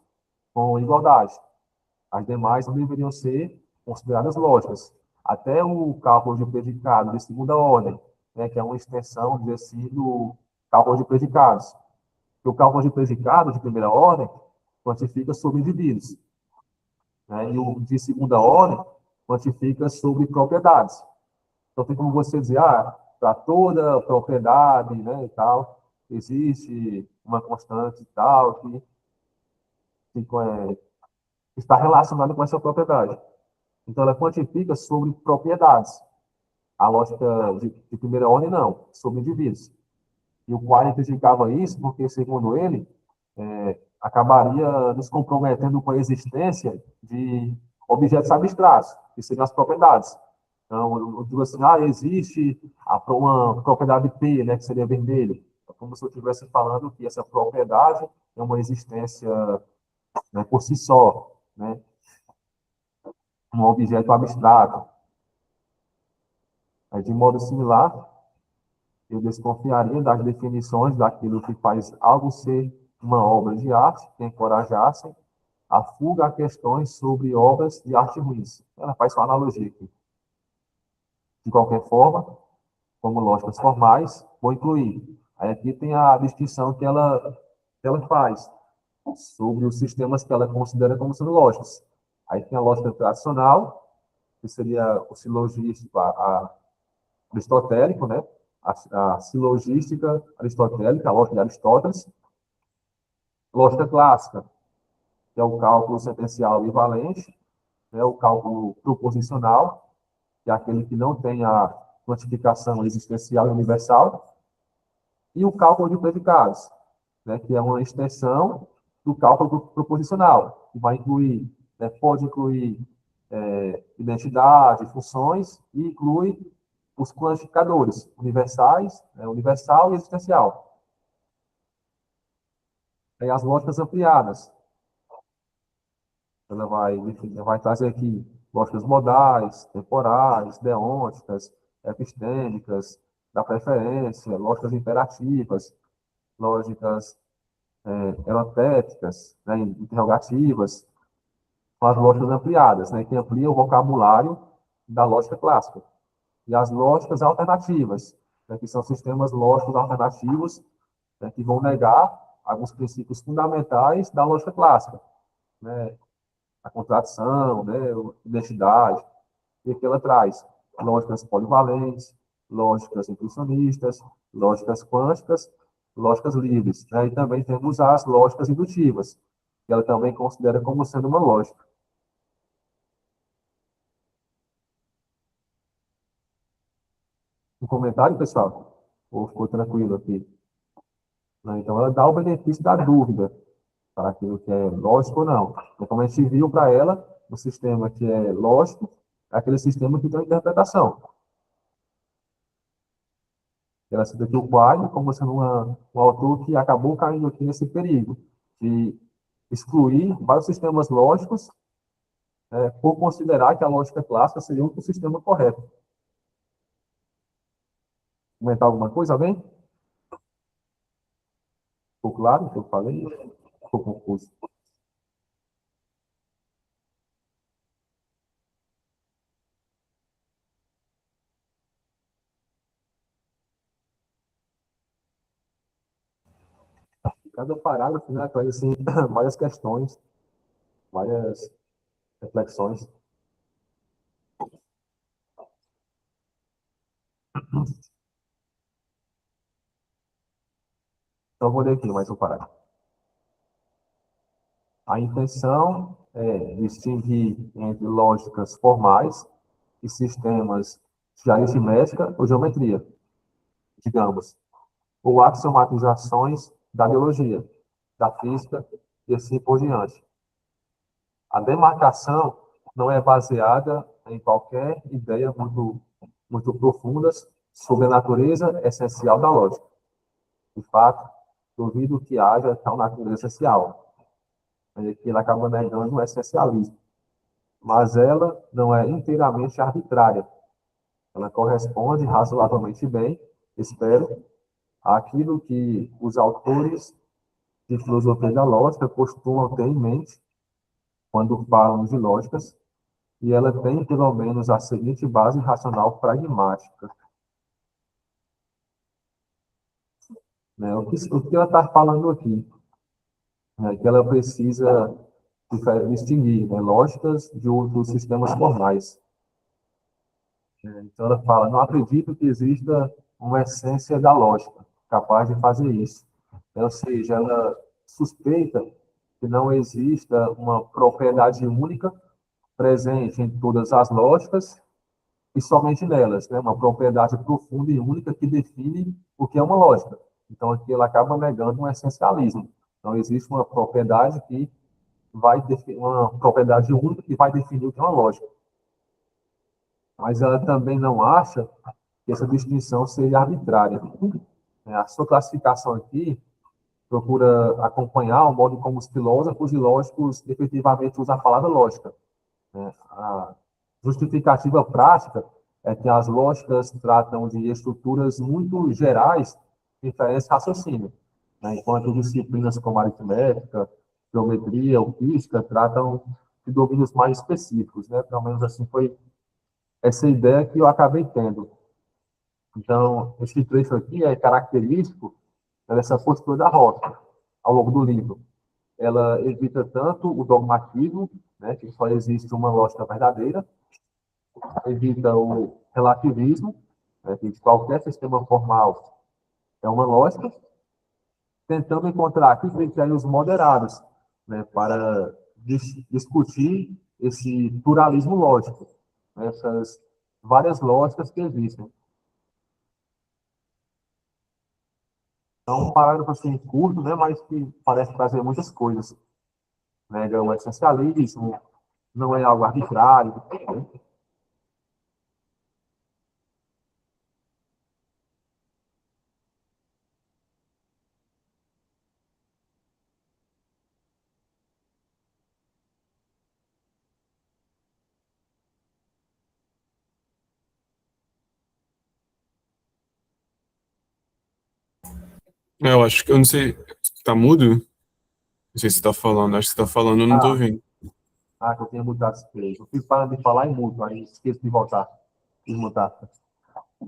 com igualdade. As demais não deveriam ser consideradas lógicas. Até o cálculo de predicado de segunda ordem, né, que é uma extensão, dizer assim, do cálculo de predicados. O cálculo de predicados de primeira ordem quantifica sobre indivíduos, né, e o de segunda ordem quantifica sobre propriedades. Então, tem como você dizer, para toda propriedade, né, e tal, existe uma constante e tal, que está relacionada com essa propriedade. Então, ela quantifica sobre propriedades. A lógica de primeira ordem, não, sobre indivíduos. E o Quine criticava isso porque, segundo ele, acabaria nos comprometendo com a existência de objetos abstratos, que seriam as propriedades. Então, eu digo assim, existe uma propriedade P, né, que seria vermelho. É como se eu estivesse falando que essa propriedade é uma existência, né, por si só, né? um objeto abstrato. De modo similar, eu desconfiaria das definições daquilo que faz algo ser uma obra de arte, que encorajassem a fuga a questões sobre obras de arte ruins. Ela faz uma analogia aqui. De qualquer forma, como lógicas formais, vou incluir. Aí aqui tem a distinção que ela faz sobre os sistemas que ela considera como sendo lógicos. Aí tem a lógica tradicional, que seria o silogístico, aristotélico, né? A silogística aristotélica, a lógica de Aristóteles. Lógica clássica, que é o cálculo sentencial e valente, né? O cálculo proposicional, que é aquele que não tem a quantificação existencial e universal, e o cálculo de predicados, né? Que é uma extensão do cálculo proposicional, que vai incluir, né? Pode incluir identidade, funções, e inclui os quantificadores universais, universal e existencial. Aí as lógicas ampliadas. Ela vai trazer aqui lógicas modais, temporais, deônticas, epistêmicas, da preferência, lógicas imperativas, lógicas elotéticas, né, interrogativas, com as lógicas ampliadas, né, que amplia o vocabulário da lógica clássica. E as lógicas alternativas, né, que são sistemas lógicos alternativos, né, que vão negar alguns princípios fundamentais da lógica clássica, né, a contradição, né, a identidade, e que ela traz lógicas polivalentes, lógicas intuicionistas, lógicas quânticas, lógicas livres, né, e também temos as lógicas indutivas, que ela também considera como sendo uma lógica. Um comentário, pessoal? Ou ficou tranquilo aqui? Então, ela dá o benefício da dúvida para aquilo que é lógico ou não. Então, como a gente viu para ela, o sistema que é lógico é aquele sistema que tem uma interpretação. Ela cita aqui o Quine como sendo um autor que acabou caindo aqui nesse perigo de excluir vários sistemas lógicos por considerar que a lógica clássica seria o sistema correto. Comentar alguma coisa, alguém? Ficou claro o que eu falei? Ficou confuso? Cada parágrafo, né, traz assim, várias questões, várias reflexões. Então, vou ler aqui mais um parágrafo. A intenção é distinguir entre lógicas formais e sistemas de aritmética ou geometria, digamos, ou axiomatizações da biologia, da física e assim por diante. A demarcação não é baseada em qualquer ideia muito profundas sobre a natureza essencial da lógica. De fato, duvido que haja tal natureza essencial. Que ele acaba negando o essencialismo. Mas ela não é inteiramente arbitrária. Ela corresponde razoavelmente bem, espero, àquilo que os autores de filosofia da lógica costumam ter em mente quando falam de lógicas, e ela tem, pelo menos, a seguinte base racional pragmática. Né? O que ela está falando aqui? Né? Que ela precisa distinguir, né, lógicas de outros sistemas formais. Então ela fala, não acredito que exista uma essência da lógica capaz de fazer isso. Ou seja, ela suspeita que não exista uma propriedade única presente em todas as lógicas e somente nelas, né? Uma propriedade profunda e única que define o que é uma lógica. Então aqui ela acaba negando um essencialismo. Não existe uma propriedade que vai definir uma propriedade única que vai definir o que é uma lógica. Mas ela também não acha que essa distinção seja arbitrária. A sua classificação aqui procura acompanhar o modo como os filósofos e lógicos efetivamente usam a palavra lógica. Justificativa prática é que as lógicas tratam de estruturas muito gerais de diferentes raciocínios, né? Enquanto disciplinas como aritmética, geometria ou física tratam de domínios mais específicos, né? Pelo menos assim foi essa ideia que eu acabei tendo. Então, esse trecho aqui é característico dessa postura da Rosa ao longo do livro. Ela evita tanto o dogmatismo, né, que só existe uma lógica verdadeira, evita o relativismo, né, que qualquer sistema formal é uma lógica, tentando encontrar aqui critérios moderados, né, para discutir esse pluralismo lógico, né, essas várias lógicas que existem. Então, um parágrafo assim curto, né, mas que parece trazer muitas coisas. Nega o essencialismo, não é algo arbitrário. Né?
Eu acho que eu não sei. Tá mudo? Não sei se tá falando. Acho que você tá falando, eu não tô
Ah,
ouvindo.
que eu tenho mudado esse trecho. Eu fico parando de falar e mudo, aí esqueço de voltar e mudar.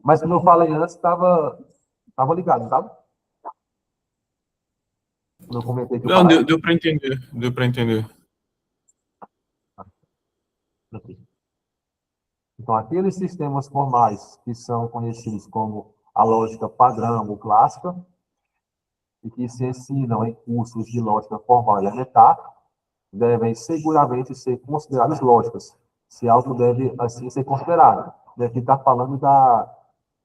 Mas como eu falei antes, estava ligado, sabe? Quando eu comentei que o
Não, deu,
parágrafo.
deu para entender. Deu para entender.
Então, aqueles sistemas formais que são conhecidos como a lógica padrão ou clássica, e que se ensinam em cursos de lógica formal e elementar, devem seguramente ser consideradas lógicas, se algo deve assim ser considerado. Deve estar falando da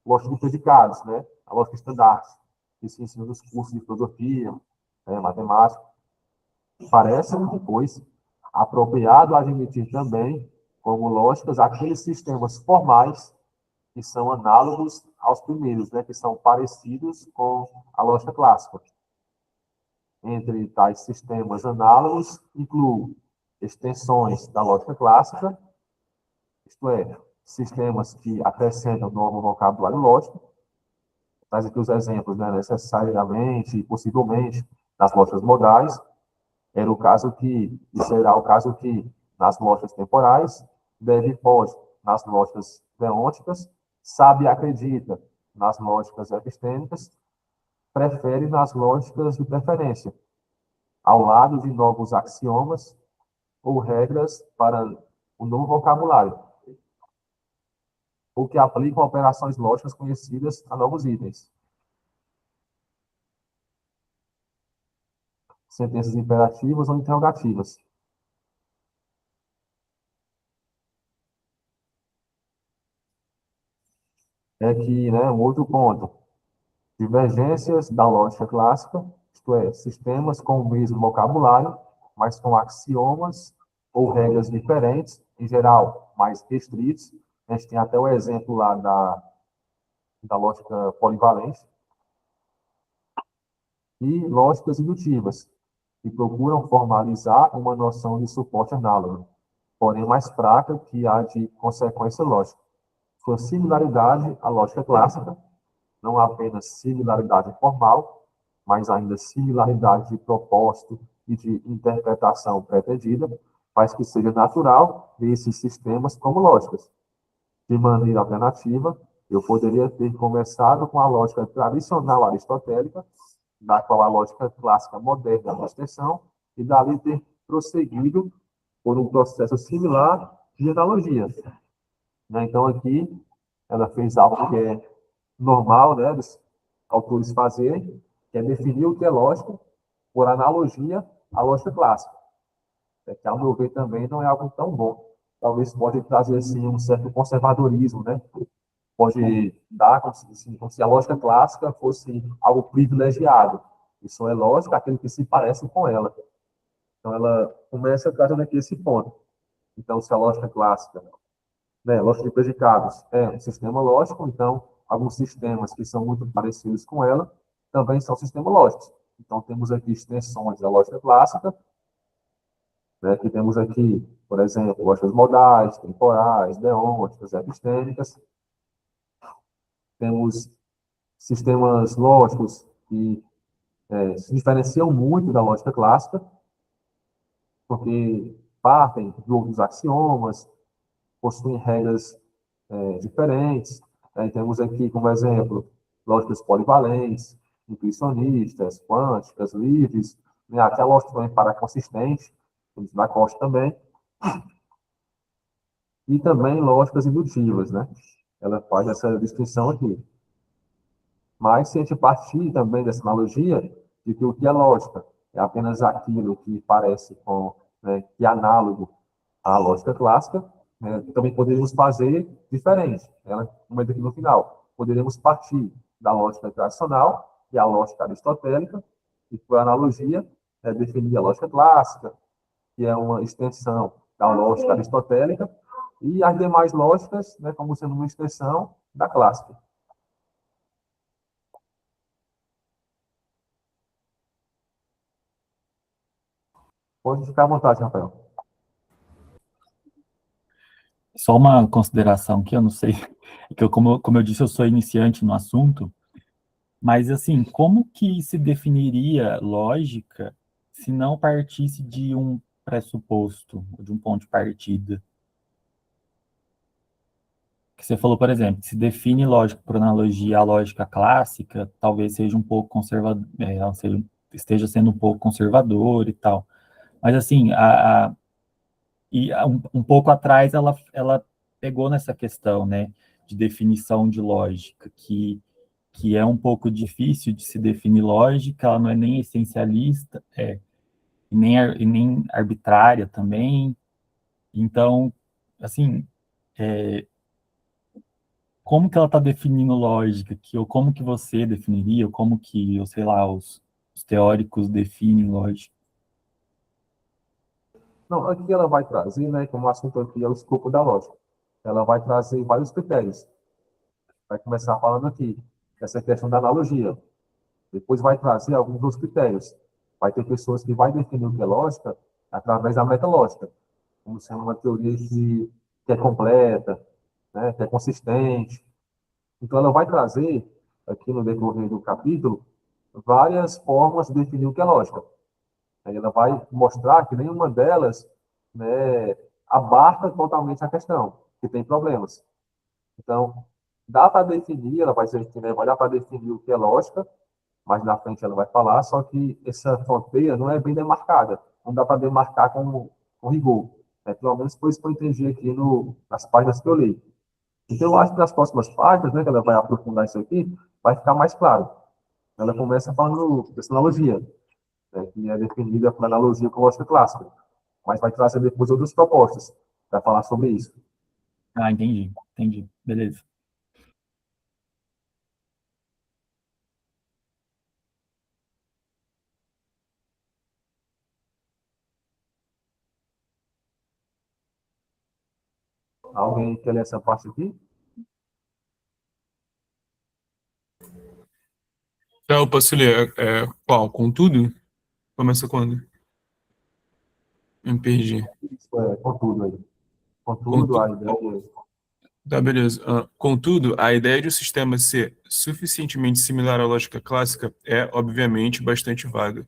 lógica de predicados, né? A lógica estandarte, que se ensina nos cursos de filosofia, matemática. Parece, pois, apropriado admitir também como lógicas aqueles sistemas formais que são análogos aos primeiros, né? Que são parecidos com a lógica clássica. Entre tais sistemas análogos, incluo extensões da lógica clássica, isto é, sistemas que acrescentam novo vocabulário lógico, traz aqui os exemplos, né, necessariamente e possivelmente nas lógicas modais, era o caso que, e será o caso que, nas lógicas temporais, deve e pode, nas lógicas deônticas, sabe e acredita, nas lógicas epistêmicas, prefere nas lógicas de preferência, ao lado de novos axiomas ou regras para o novo vocabulário, ou que aplicam operações lógicas conhecidas a novos itens. Sentenças imperativas ou interrogativas. É que, né, um outro ponto, divergências da lógica clássica, isto é, sistemas com o mesmo vocabulário, mas com axiomas ou regras diferentes, em geral, mais restritos. A gente tem até o exemplo lá da lógica polivalente. E lógicas indutivas, que procuram formalizar uma noção de suporte análogo, porém mais fraca que a de consequência lógica. Sua similaridade à lógica clássica, não apenas similaridade formal, mas ainda similaridade de propósito e de interpretação pretendida, faz que seja natural ver esses sistemas como lógicas. De maneira alternativa, eu poderia ter começado com a lógica tradicional aristotélica, da qual a lógica clássica moderna é uma extensão, e dali ter prosseguido por um processo similar de analogia. Né? Então, aqui, ela fez algo que é normal, né, dos autores fazerem, que é definir o que é lógica por analogia à lógica clássica. É que, ao meu ver, também não é algo tão bom. Talvez pode trazer, assim, um certo conservadorismo, né? Pode dar como se a lógica clássica fosse algo privilegiado. Isso é lógica, aquele que se parece com ela. Então, ela começa trazendo aqui esse ponto. Então, se a lógica clássica, né, lógica de predicados, é um sistema lógico, então, alguns sistemas que são muito parecidos com ela também são sistemas lógicos. Então, temos aqui extensões da lógica clássica, né, que temos aqui, por exemplo, lógicas modais, temporais, deônticas, epistêmicas. Temos sistemas lógicos que se diferenciam muito da lógica clássica, porque partem de outros axiomas, possuem regras diferentes. Temos aqui, como exemplo, lógicas polivalentes, intuicionistas, quânticas, livres, né? Aqui a lógica também paraconsistente, temos da Costa também, e também lógicas indutivas, né? Ela faz essa distinção aqui. Mas se a gente partir também dessa analogia de que o que é lógica é apenas aquilo que parece com, né, que é análogo à lógica clássica, né, também poderíamos fazer diferente. Ela comenta aqui no final. Poderíamos partir da lógica tradicional, que é a lógica aristotélica, e por analogia, definir a lógica clássica, que é uma extensão da lógica aristotélica, e as demais lógicas, né, como sendo uma extensão da clássica. Pode ficar à vontade, Rafael.
Só uma consideração que eu não sei, que eu, como eu disse, eu sou iniciante no assunto, mas assim, como que se definiria lógica se não partisse de um pressuposto, de um ponto de partida? Que você falou, por exemplo, se define lógica por analogia à lógica clássica, talvez seja um pouco conservador, esteja sendo um pouco conservador e tal. Mas assim, um pouco atrás ela pegou nessa questão, né, de definição de lógica, que é um pouco difícil de se definir lógica, ela não é nem essencialista, e nem arbitrária também. Então, assim, como que ela está definindo lógica, ou como que você definiria, ou como que, eu sei lá, os teóricos definem lógica?
Não, aqui ela vai trazer, né, como assunto aqui é o escopo da lógica. Ela vai trazer vários critérios. Vai começar falando aqui dessa questão da analogia. Depois vai trazer alguns dos critérios. Vai ter pessoas que vai definir o que é lógica através da metalógica, como sendo uma teoria que é completa, né, que é consistente. Então ela vai trazer, aqui no decorrer do capítulo, várias formas de definir o que é lógica. Aí ela vai mostrar que nenhuma delas, né, abarca totalmente a questão, que tem problemas. Então, dá para definir, ela vai dizer que, né, vai dar para definir o que é lógica, mas na frente ela vai falar, só que essa fronteira não é bem demarcada, não dá para demarcar com rigor. Pelo menos foi isso que eu entendi aqui nas páginas que eu li. Então, eu acho que nas próximas páginas, né, que ela vai aprofundar isso aqui, vai ficar mais claro. Ela começa falando dessa analogia, né, que é definida por analogia com lógica clássica, mas vai trazer depois outras propostas para falar sobre isso.
Ah, entendi, beleza.
Alguém quer ler essa parte aqui?
Eu posso ler. Qual? Contudo? Começa quando? Eu me perdi.
Isso com tudo aí. Com tudo,
Contu-
a ideia.
Tá, beleza. Contudo, a ideia de um sistema ser suficientemente similar à lógica clássica é, obviamente, bastante vaga.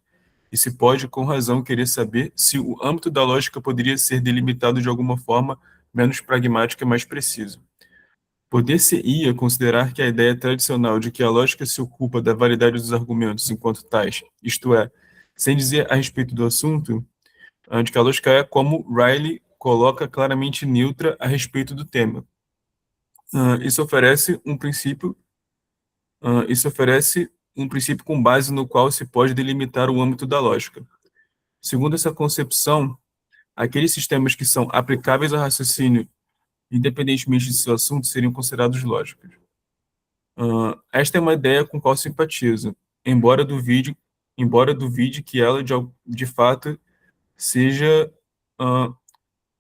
E se pode, com razão, querer saber se o âmbito da lógica poderia ser delimitado de alguma forma menos pragmática e mais precisa. Poder-se-ia considerar que a ideia tradicional de que a lógica se ocupa da validade dos argumentos enquanto tais, isto é, sem dizer a respeito do assunto, de que a lógica é, como Riley coloca, claramente neutra a respeito do tema. Isso oferece um princípio com base no qual se pode delimitar o âmbito da lógica. Segundo essa concepção, aqueles sistemas que são aplicáveis ao raciocínio, independentemente de seu assunto, seriam considerados lógicos. Esta é uma ideia com qual simpatizo, embora duvide que ela, de fato, seja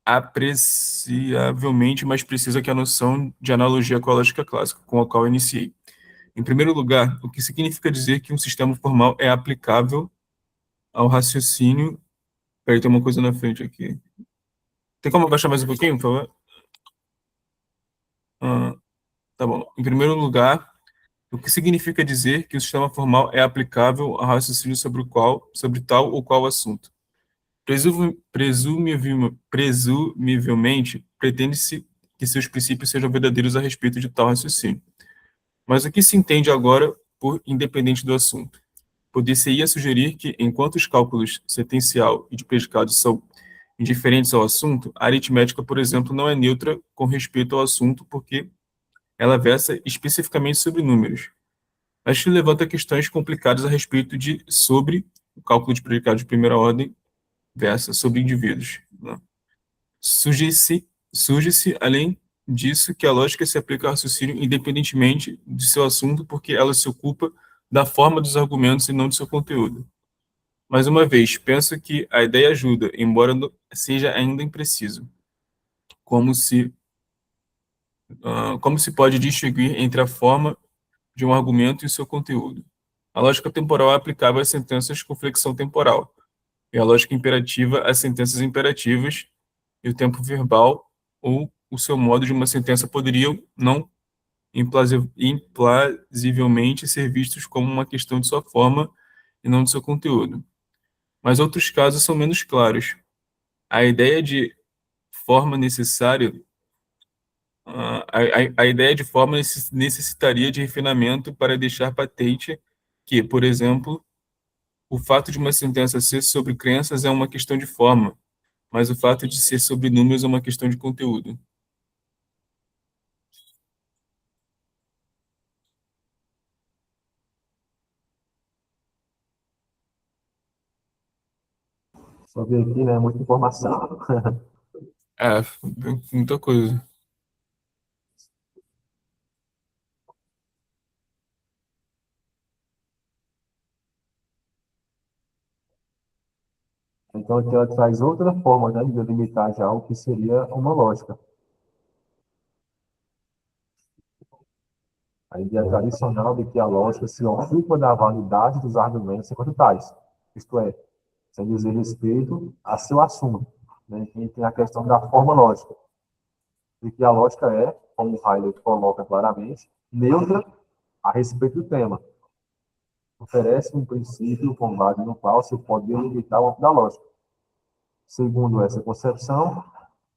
apreciavelmente mais precisa que a noção de analogia com a lógica clássica, com a qual iniciei. Em primeiro lugar, o que significa dizer que um sistema formal é aplicável ao raciocínio Peraí, tem uma coisa na frente aqui. Tem como abaixar mais um pouquinho, por favor? Ah, tá bom. Em primeiro lugar, o que significa dizer que o sistema formal é aplicável ao raciocínio sobre tal ou qual assunto? Presumivelmente, pretende-se que seus princípios sejam verdadeiros a respeito de tal raciocínio. Mas o que se entende agora por independente do assunto? Poder-se-ia sugerir que, enquanto os cálculos sequencial e de predicado são indiferentes ao assunto, a aritmética, por exemplo, não é neutra com respeito ao assunto porque ela versa especificamente sobre números. Acho que levanta questões complicadas a respeito de sobre o cálculo de predicados de primeira ordem versa sobre indivíduos, né? Surge-se, além disso, que a lógica se aplica ao raciocínio independentemente de seu assunto, porque ela se ocupa da forma dos argumentos e não do seu conteúdo. Mais uma vez, penso que a ideia ajuda, embora seja ainda impreciso. Como se, como se pode distinguir entre a forma de um argumento e o seu conteúdo? A lógica temporal é aplicável às sentenças com flexão temporal, e a lógica imperativa às sentenças imperativas, e o tempo verbal ou o seu modo de uma sentença poderiam não implausivelmente ser vistos como uma questão de sua forma e não de seu conteúdo. Mas outros casos são menos claros. A ideia de forma necessária, a ideia de forma necessitaria de refinamento para deixar patente que, por exemplo, o fato de uma sentença ser sobre crenças é uma questão de forma, mas o fato de ser sobre números é uma questão de conteúdo.
Só ver aqui, né? Muita informação.
É, muita coisa.
Então, aqui ela traz outra forma, né, de delimitar já o que seria uma lógica. A ideia tradicional de que a lógica se ocupa da validade dos argumentos enquanto tais, isto é, sem dizer respeito a seu assunto. Né? E tem a questão da forma lógica, de que a lógica é, como o Heidegger coloca claramente, neutra a respeito do tema. Oferece um princípio com base no qual se pode delimitar o âmbito da lógica. Segundo essa concepção,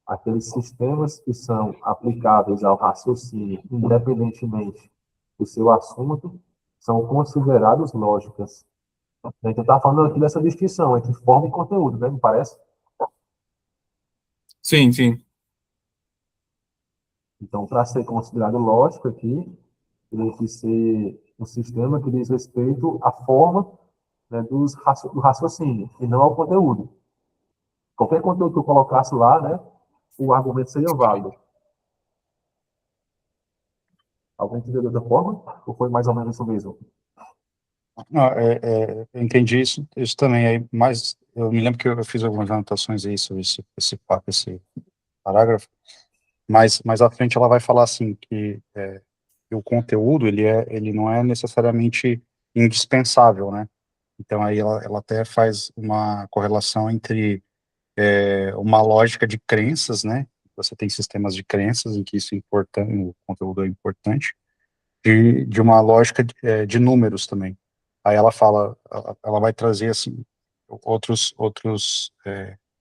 aqueles sistemas que são aplicáveis ao raciocínio, independentemente do seu assunto, são considerados lógicas. Então, está falando aqui dessa distinção entre forma e conteúdo, né? Me parece?
Sim, sim.
Então, para ser considerado lógico aqui, tem que ser um sistema que diz respeito à forma, né, do raciocínio, e não ao conteúdo. Qualquer conteúdo que eu colocasse lá, né, o argumento seria válido. Alguém entendeu de outra forma? Ou foi mais ou menos isso mesmo?
Não, eu entendi isso também, aí, mas eu me lembro que eu fiz algumas anotações aí sobre esse parágrafo, mas mais à frente ela vai falar assim, que o conteúdo, ele não é necessariamente indispensável, né? Então aí ela até faz uma correlação entre uma lógica de crenças, né? Você tem sistemas de crenças em que isso é importante, o conteúdo é importante, de uma lógica de números também. Aí ela fala, ela vai trazer assim outros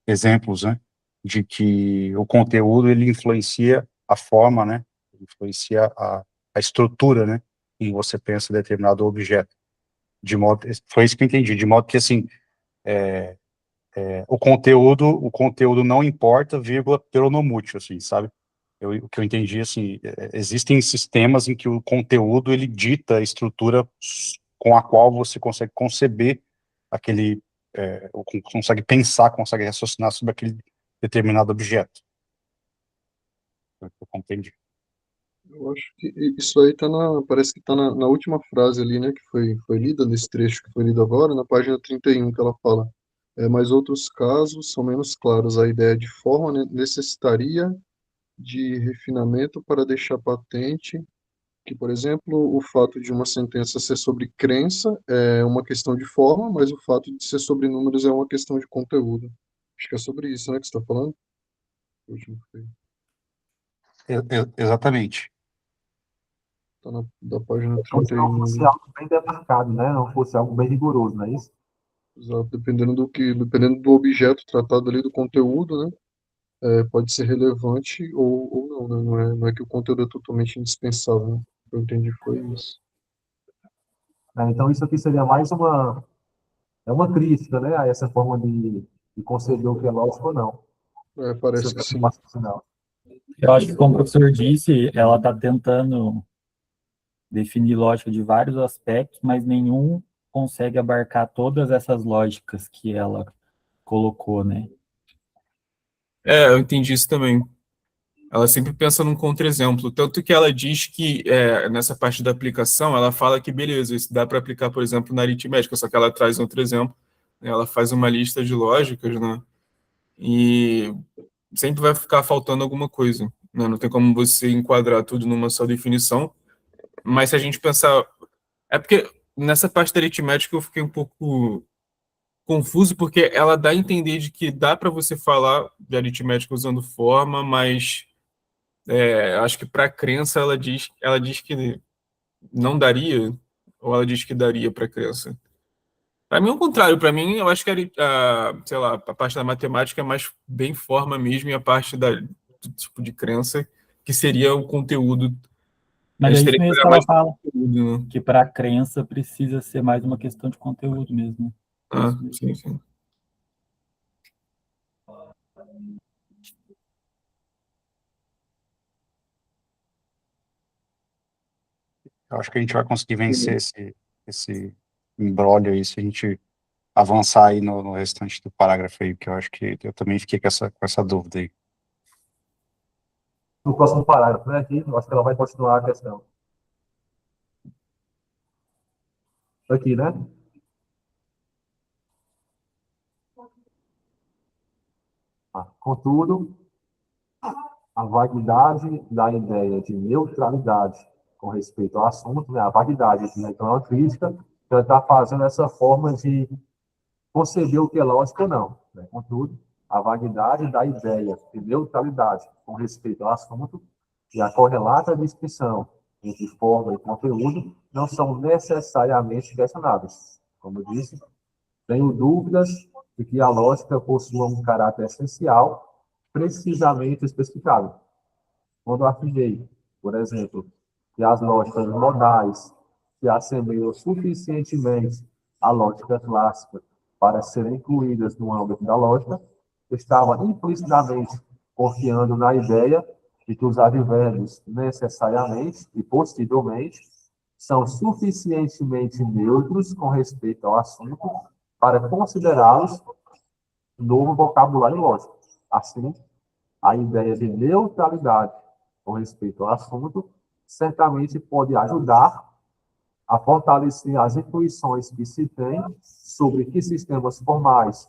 exemplos, né, de que o conteúdo ele influencia a forma, né, influencia a estrutura, né, em você pensa em determinado objeto. De modo, foi isso que eu entendi, de modo que assim o conteúdo não importa, vírgula, pelo não mútil, assim, sabe? O que eu entendi, assim, existem sistemas em que o conteúdo, ele dita a estrutura com a qual você consegue conceber aquele, ou consegue pensar, consegue raciocinar sobre aquele determinado objeto. Eu compreendi.
Eu acho que isso aí parece que tá na última frase ali, né, que foi lida, nesse trecho que foi lido agora, na página 31 que ela fala. Mas outros casos são menos claros. A ideia de forma necessitaria de refinamento para deixar patente que, por exemplo, o fato de uma sentença ser sobre crença é uma questão de forma, mas o fato de ser sobre números é uma questão de conteúdo. Acho que é sobre isso, né, que você está falando? O último foi.
Exatamente.
Tá da página
Como se não
31
fosse
ali.
algo bem demarcado, né? Não fosse algo bem rigoroso, não é isso?
Exato. Dependendo do objeto tratado ali, do conteúdo, né? Pode ser relevante ou não, né? Não é que o conteúdo é totalmente indispensável, né? O que eu entendi foi isso.
Então, isso aqui seria mais uma crítica, né? A essa forma de conceber o que é lógico ou não.
Parece
Seu
que sim.
final.
Eu acho que, como o professor disse, ela está tentando definir lógica de vários aspectos, mas nenhum consegue abarcar todas essas lógicas que ela colocou, né?
Eu entendi isso também. Ela sempre pensa num contra-exemplo. Tanto que ela diz que, nessa parte da aplicação, ela fala que, beleza, isso dá para aplicar, por exemplo, na aritmética, só que ela traz outro exemplo. Né? Ela faz uma lista de lógicas, né? E sempre vai ficar faltando alguma coisa. Né? Não tem como você enquadrar tudo numa só definição. Mas se a gente pensar. É porque nessa parte da aritmética eu fiquei um pouco confuso, porque ela dá a entender de que dá para você falar de aritmética usando forma, mas acho que para a crença ela diz que não daria, ou ela diz que daria para a crença. Para mim é o contrário, para mim eu acho que sei lá, a parte da matemática é mais bem forma mesmo, e a parte do tipo de crença, que seria o conteúdo. A
Mas é
gente
isso
teria que
mesmo
olhar
que ela
mais
fala,
para o conteúdo, né?
que para a crença precisa ser mais uma questão de conteúdo mesmo. É
Ah,
isso mesmo.
sim, sim.
Eu acho que a gente vai conseguir vencer esse imbróglio aí se a gente avançar aí no restante do parágrafo aí, que eu acho que eu também fiquei com essa dúvida aí.
No próximo parágrafo, né? Aqui, eu acho que ela vai continuar a questão. Aqui, né? Contudo, a vaguidade da ideia de neutralidade com respeito ao assunto, né? A vaguidade, né? Então, é uma crítica que ela está fazendo essa forma de conceber o que é lógico ou não. Né? Contudo, a vaguidade da ideia de neutralidade com respeito ao assunto e a correlata distinção entre forma e conteúdo não são necessariamente questionáveis. Como eu disse, tenho dúvidas de que a lógica possua um caráter essencial precisamente especificado. Quando afirmei, por exemplo, que as lógicas modais se assemelham suficientemente à lógica clássica para serem incluídas no âmbito da lógica, estava implicitamente confiando na ideia de que os advérbios necessariamente e possivelmente são suficientemente neutros com respeito ao assunto para considerá-los novo vocabulário lógico. Assim, a ideia de neutralidade com respeito ao assunto certamente pode ajudar a fortalecer as intuições que se tem sobre que sistemas formais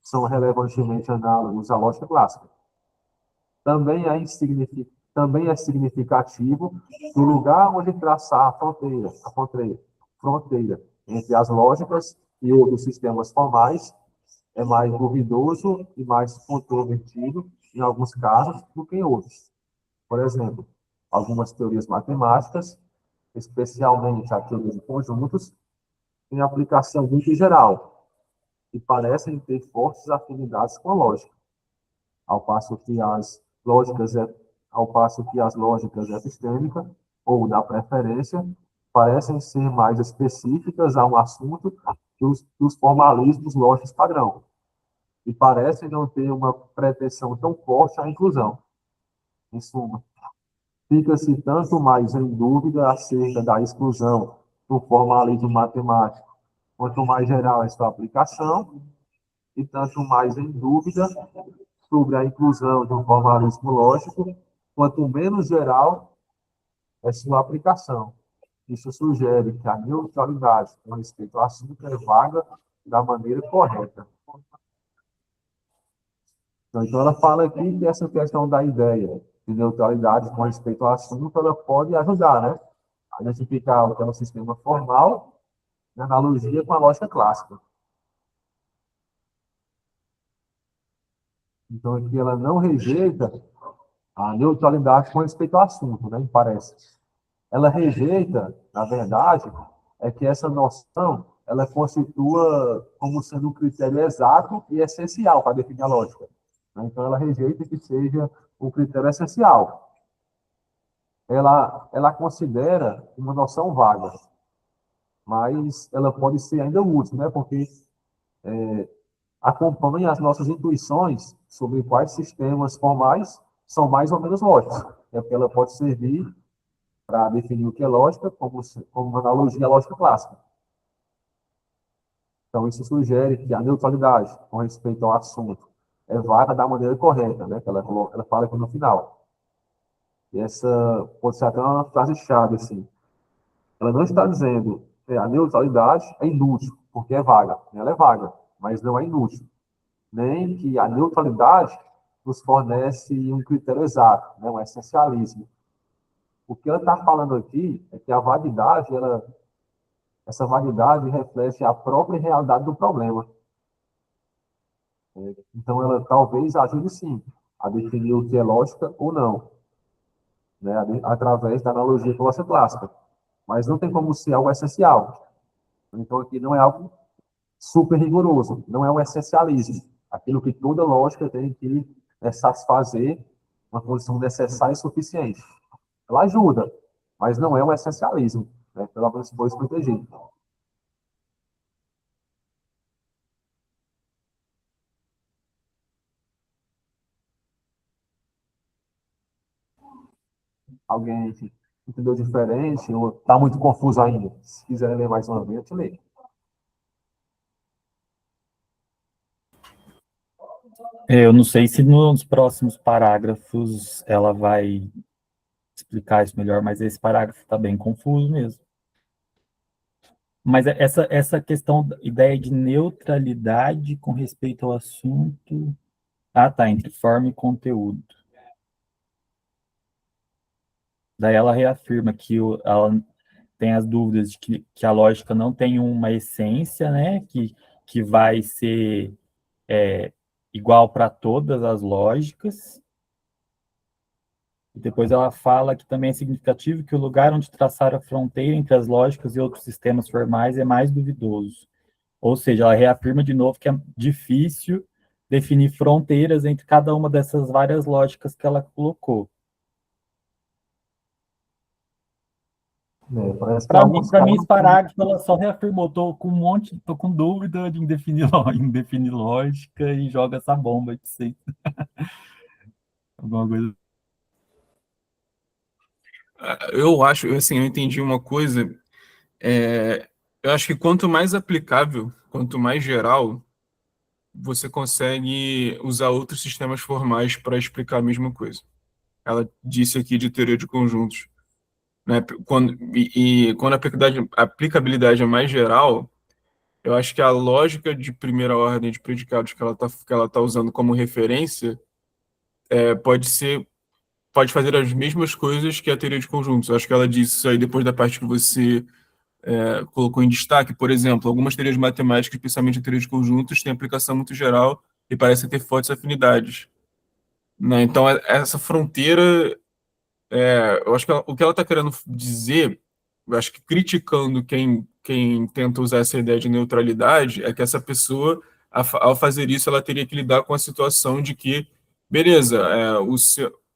são relevantemente análogos à lógica clássica. Também é significativo que o lugar onde traçar a fronteira entre as lógicas e outros sistemas formais é mais duvidoso e mais controvertido em alguns casos do que em outros. Por exemplo, algumas teorias matemáticas, especialmente a teoria de conjuntos, têm aplicação muito geral e parecem ter fortes afinidades com a lógica, ao passo que as lógicas, ao passo que as lógicas epistêmica ou da preferência parecem ser mais específicas a um assunto que os formalismos lógicos padrão e parecem não ter uma pretensão tão forte à inclusão. Em suma, fica-se tanto mais em dúvida acerca da exclusão do formalismo matemático, quanto mais geral é sua aplicação, e tanto mais em dúvida sobre a inclusão do formalismo lógico, quanto menos geral é sua aplicação. Isso sugere que a neutralidade com respeito ao assunto é vaga da maneira correta. Então, ela fala aqui que essa questão da ideia de neutralidade com respeito ao assunto, ela pode ajudar, né? A identificar o que é um sistema formal, em analogia com a lógica clássica. Então, aqui ela não rejeita a neutralidade com respeito ao assunto, né? Me parece. Ela rejeita, na verdade, é que essa noção ela constitua como sendo um critério exato e essencial para definir a lógica. Né? Então, ela rejeita que seja um critério essencial. Ela considera uma noção vaga, mas ela pode ser ainda útil, né? Porque acompanha as nossas intuições sobre quais sistemas formais são mais ou menos lógicos. É porque ela pode servir para definir o que é lógica, como uma analogia à lógica clássica. Então, isso sugere que a neutralidade com respeito ao assunto é vaga da maneira correta, né? Que ela fala aqui no final. E essa pode ser até uma frase-chave, assim. Ela não está dizendo que a neutralidade é inútil, porque é vaga. Ela é vaga, mas não é inútil. Nem que a neutralidade nos fornece um critério exato, né? Um essencialismo. O que ela está falando aqui é que a vaguidade, essa vaguidade reflete a própria realidade do problema. Então, ela talvez ajude, sim, a definir o que é lógica ou não, né? Através da analogia com a lógica clássica. Mas não tem como ser algo essencial. Então, aqui não é algo super rigoroso, não é um essencialismo. Aquilo que toda lógica tem que satisfazer uma condição necessária e suficiente. Ela ajuda, mas não é um essencialismo, né? Pelo menos foi isso que eu entendi. Alguém entendeu diferente ou está muito confuso ainda? Se quiser ler mais uma vez, eu te leio.
Eu não sei se nos próximos parágrafos ela vai explicar isso melhor, mas esse parágrafo está bem confuso mesmo. Mas essa questão, da ideia de neutralidade com respeito ao assunto. Ah, tá, entre forma e conteúdo. Daí ela reafirma que ela tem as dúvidas de que a lógica não tem uma essência, né? Que vai ser igual para todas as lógicas. E depois ela fala que também é significativo que o lugar onde traçar a fronteira entre as lógicas e outros sistemas formais é mais duvidoso. Ou seja, ela reafirma de novo que é difícil definir fronteiras entre cada uma dessas várias lógicas que ela colocou.
Parece que
Para
alguns
mim, esse
casos.
parágrafo ela só reafirmou, tô com dúvida em definir, em definir lógica e joga essa bomba de ser alguma coisa.
Eu acho, assim, eu entendi uma coisa. Eu acho que quanto mais aplicável, quanto mais geral, você consegue usar outros sistemas formais para explicar a mesma coisa. Ela disse aqui de teoria de conjuntos, né? Quando a aplicabilidade é mais geral, eu acho que a lógica de primeira ordem de predicados que ela tá usando como referência pode ser, pode fazer as mesmas coisas que a teoria de conjuntos. Eu acho que ela disse isso aí depois da parte que você colocou em destaque. Por exemplo, algumas teorias matemáticas, especialmente a teoria de conjuntos, têm aplicação muito geral e parecem ter fortes afinidades, né? Então, essa fronteira, eu acho que o que ela está querendo dizer, eu acho que criticando quem tenta usar essa ideia de neutralidade, é que essa pessoa, ao fazer isso, ela teria que lidar com a situação de que, beleza,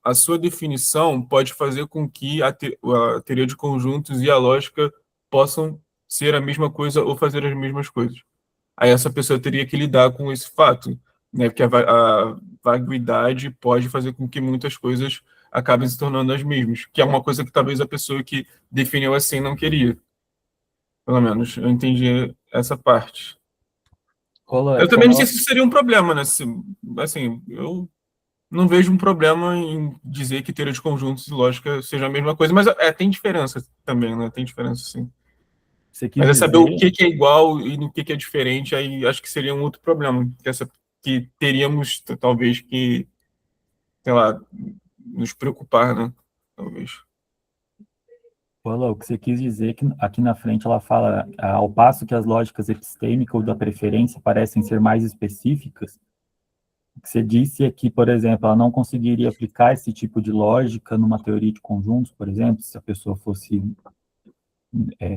a sua definição pode fazer com que a teoria de conjuntos e a lógica possam ser a mesma coisa ou fazer as mesmas coisas. Aí essa pessoa teria que lidar com esse fato, né? Porque a vaguidade pode fazer com que muitas coisas acabem se tornando as mesmas, que é uma coisa que talvez a pessoa que definiu assim não queria. Pelo menos eu entendi essa parte.
Rola,
Eu também
como
não sei
ela,
se isso seria um problema, né? Assim, eu não vejo um problema em dizer que teoria de conjuntos e lógica seja a mesma coisa, mas tem diferença também, né? Tem diferença, sim.
você quis
Mas é saber o
dizer,
que é igual e no que é diferente, aí acho que seria um outro problema, que teríamos talvez que, sei lá, nos preocupar, né? Talvez.
rola, o que você quis dizer é que aqui na frente ela fala, ao passo que as lógicas epistêmicas ou da preferência parecem ser mais específicas, você disse é que, por exemplo, ela não conseguiria aplicar esse tipo de lógica numa teoria de conjuntos, por exemplo, se a pessoa fosse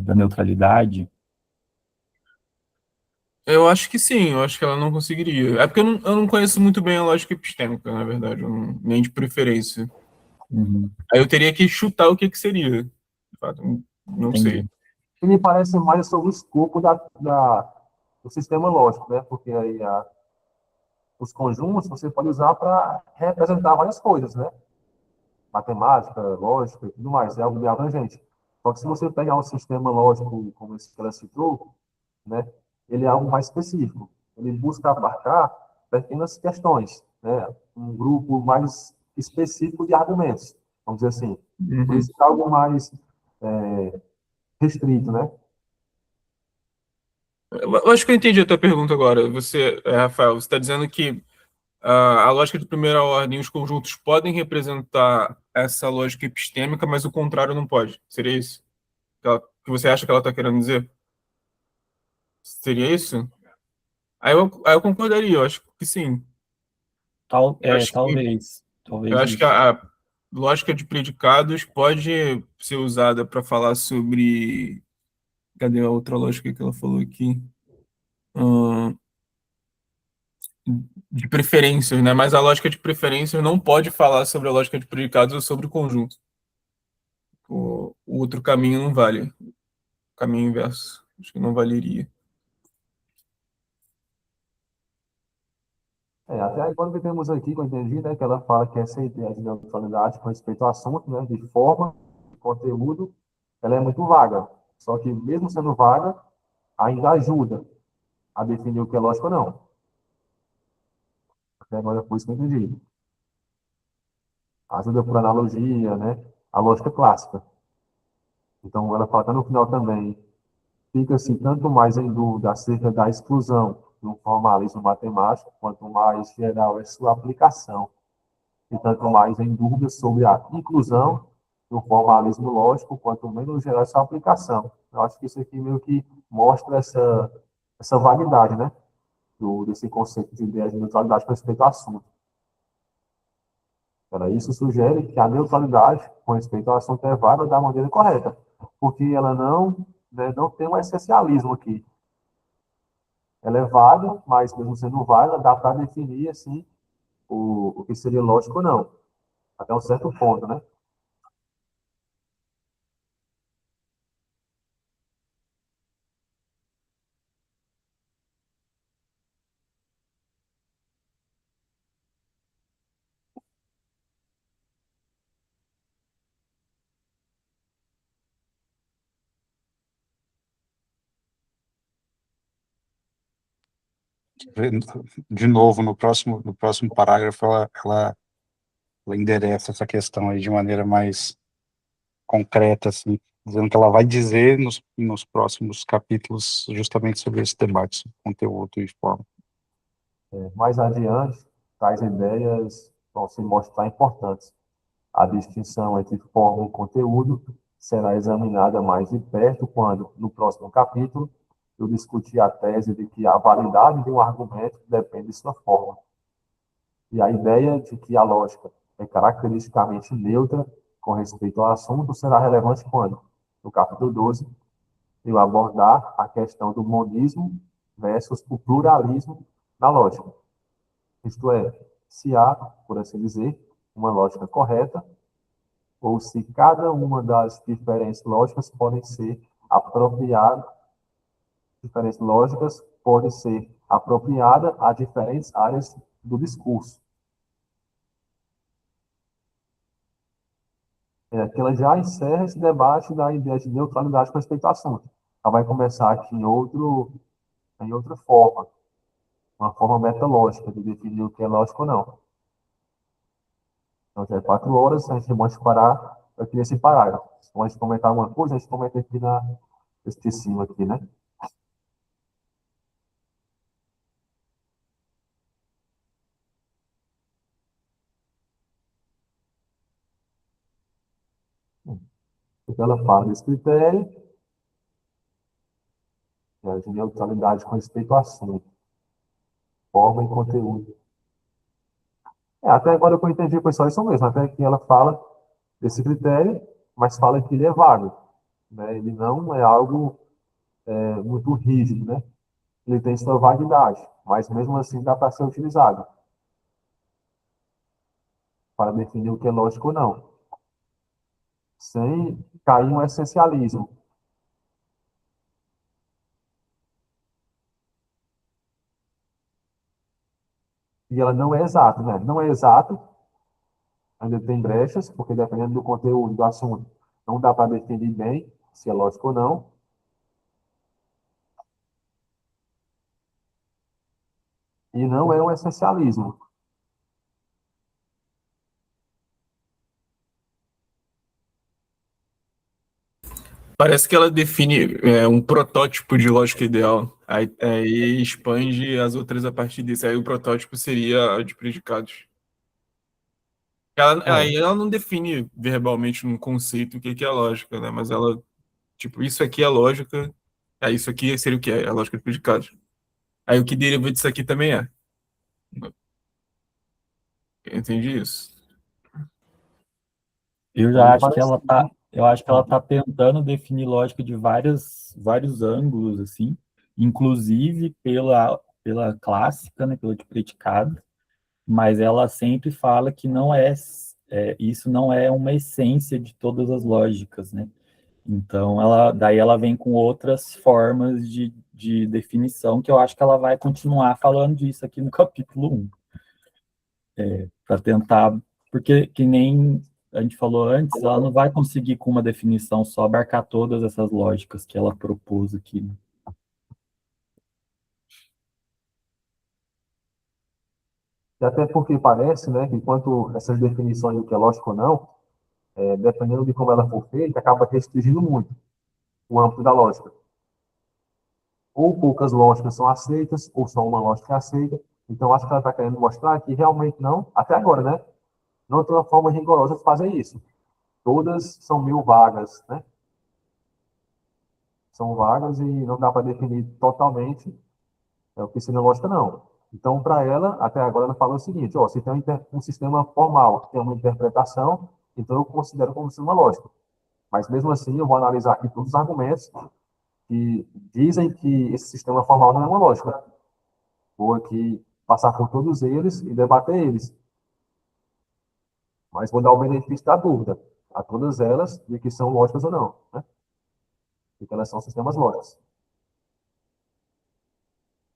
da neutralidade.
Eu acho que sim, eu acho que ela não conseguiria. É porque eu não conheço muito bem a lógica epistêmica, na verdade, nem de preferência.
Uhum,
Aí eu teria que chutar o que que seria. De fato, não sei.
entendi.
E me parece mais sobre o escopo do sistema lógico, né? Porque aí os conjuntos você pode usar para representar várias coisas, né? Matemática, lógica e tudo mais, é algo bem abrangente. Só que se você pegar um sistema lógico como esse que ela citou, né? Ele é algo mais específico. Ele busca abarcar pequenas questões, né? Um grupo mais específico de argumentos, vamos dizer assim. Por
Uhum.
isso é algo mais é, restrito, né?
Eu acho que eu entendi a tua pergunta agora. Rafael, você está dizendo que a lógica de primeira ordem e os conjuntos podem representar essa lógica epistêmica, mas o contrário não pode. Seria isso? Que você acha que ela está querendo dizer? Seria isso? Aí eu concordaria, eu acho que sim. Eu acho que, eu
Talvez
acho que
isso.
a lógica de predicados pode ser usada para falar sobre. Cadê a outra lógica que ela falou aqui? Ahn, de preferências, né? Mas a lógica de preferências não pode falar sobre a lógica de predicados ou sobre o conjunto. O outro caminho não vale. O caminho inverso. Acho que não valeria.
Até agora que temos aqui, que eu entendi, né, que ela fala que essa ideia de neutralidade com respeito ao assunto, né, de forma, de conteúdo, ela é muito vaga. Só que, mesmo sendo vaga, ainda ajuda a definir o que é lógico ou não. Até agora foi isso que eu entendi. Ajuda por analogia, né, a lógica clássica. Então, ela fala até no final também, fica-se tanto mais em dúvida acerca da exclusão do formalismo matemático, quanto mais geral é sua aplicação. E tanto mais em dúvida sobre a inclusão do formalismo lógico, quanto menos geral essa aplicação. Eu acho que isso aqui meio que mostra essa vaguidade, né? Desse conceito de ideia de neutralidade com respeito ao assunto. Isso sugere que a neutralidade com respeito ao assunto é válida da maneira correta, porque ela não, né, não tem um essencialismo aqui. Ela é válida, mas mesmo sendo válida, dá para definir assim o que seria lógico ou não, até um certo ponto, né?
De novo, no próximo parágrafo, ela endereça essa questão aí de maneira mais concreta, assim, dizendo que ela vai dizer nos próximos capítulos justamente sobre esse debate, sobre conteúdo e forma.
Mais adiante, tais ideias vão se mostrar importantes. A distinção entre forma e conteúdo será examinada mais de perto quando, no próximo capítulo, eu discutir a tese de que a validade de um argumento depende de sua forma. E a ideia de que a lógica é caracteristicamente neutra com respeito ao assunto será relevante quando, no capítulo 12, eu abordar a questão do monismo versus o pluralismo na lógica. Isto é, se há, por assim dizer, uma lógica correta, ou se cada uma das diferentes lógicas podem ser apropriadas, diferentes lógicas podem ser apropriada a diferentes áreas do discurso. Que ela já encerra esse debate da ideia de neutralidade com respeito ao assunto. Ela vai começar aqui em outra forma, uma forma metodológica de definir o que é lógico ou não. Então, já é 4 horas, a gente pode parar aqui nesse parágrafo. Se a gente comentar alguma coisa, a gente comenta aqui nesse cima aqui, né? Então, ela fala desse critério, de neutralidade com respeito ao assunto, forma e conteúdo. Até agora o que eu entendi foi só isso mesmo, até que ela fala desse critério, mas fala que ele é vago, né? Ele não é algo muito rígido, né? Ele tem sua vaguidade, mas mesmo assim dá para ser utilizado para definir o que é lógico ou não, sem cair no essencialismo. E ela não é exata, né? Não é exato, ainda tem brechas, porque dependendo do conteúdo do assunto, não dá para definir bem se é lógico ou não. E não é um essencialismo.
Parece que ela define um protótipo de lógica ideal, aí expande as outras a partir disso. Aí o protótipo seria a de predicados. Aí
É,
ela não define verbalmente num conceito o que é lógica, né? Mas ela, tipo, isso aqui é lógica, isso aqui seria o que é? A lógica de predicados. Aí o que deriva disso aqui também é. Eu entendi isso.
Eu
é
já
muito
acho que ela
parecido.
tá, eu acho que ela tá tentando definir lógica de vários ângulos, assim, inclusive pela clássica, né, pela de predicado, mas ela sempre fala que isso não é uma essência de todas as lógicas, né? Então, daí ela vem com outras formas de definição, que eu acho que ela vai continuar falando disso aqui no capítulo 1, para tentar, porque que nem a gente falou antes, ela não vai conseguir com uma definição só abarcar todas essas lógicas que ela propôs aqui, né?
E até porque parece, né, que quanto essas definições do que é lógico ou não, dependendo de como ela for feita, acaba restringindo muito o âmbito da lógica. Ou poucas lógicas são aceitas, ou só uma lógica é aceita. Então, acho que ela está querendo mostrar que realmente não, até agora, né, não tem uma forma rigorosa de fazer isso. Todas são meio vagas, né? São vagas e não dá para definir totalmente o que seria lógica, não. Então, para ela, até agora, ela falou o seguinte: ó, se tem um sistema formal que tem uma interpretação, então eu considero como sendo uma lógica. Mas, mesmo assim, eu vou analisar aqui todos os argumentos que dizem que esse sistema formal não é uma lógica. Vou aqui passar por todos eles e debater eles. Mas vou dar o benefício da dúvida a todas elas de que são lógicas ou não, né? De que elas são sistemas lógicos.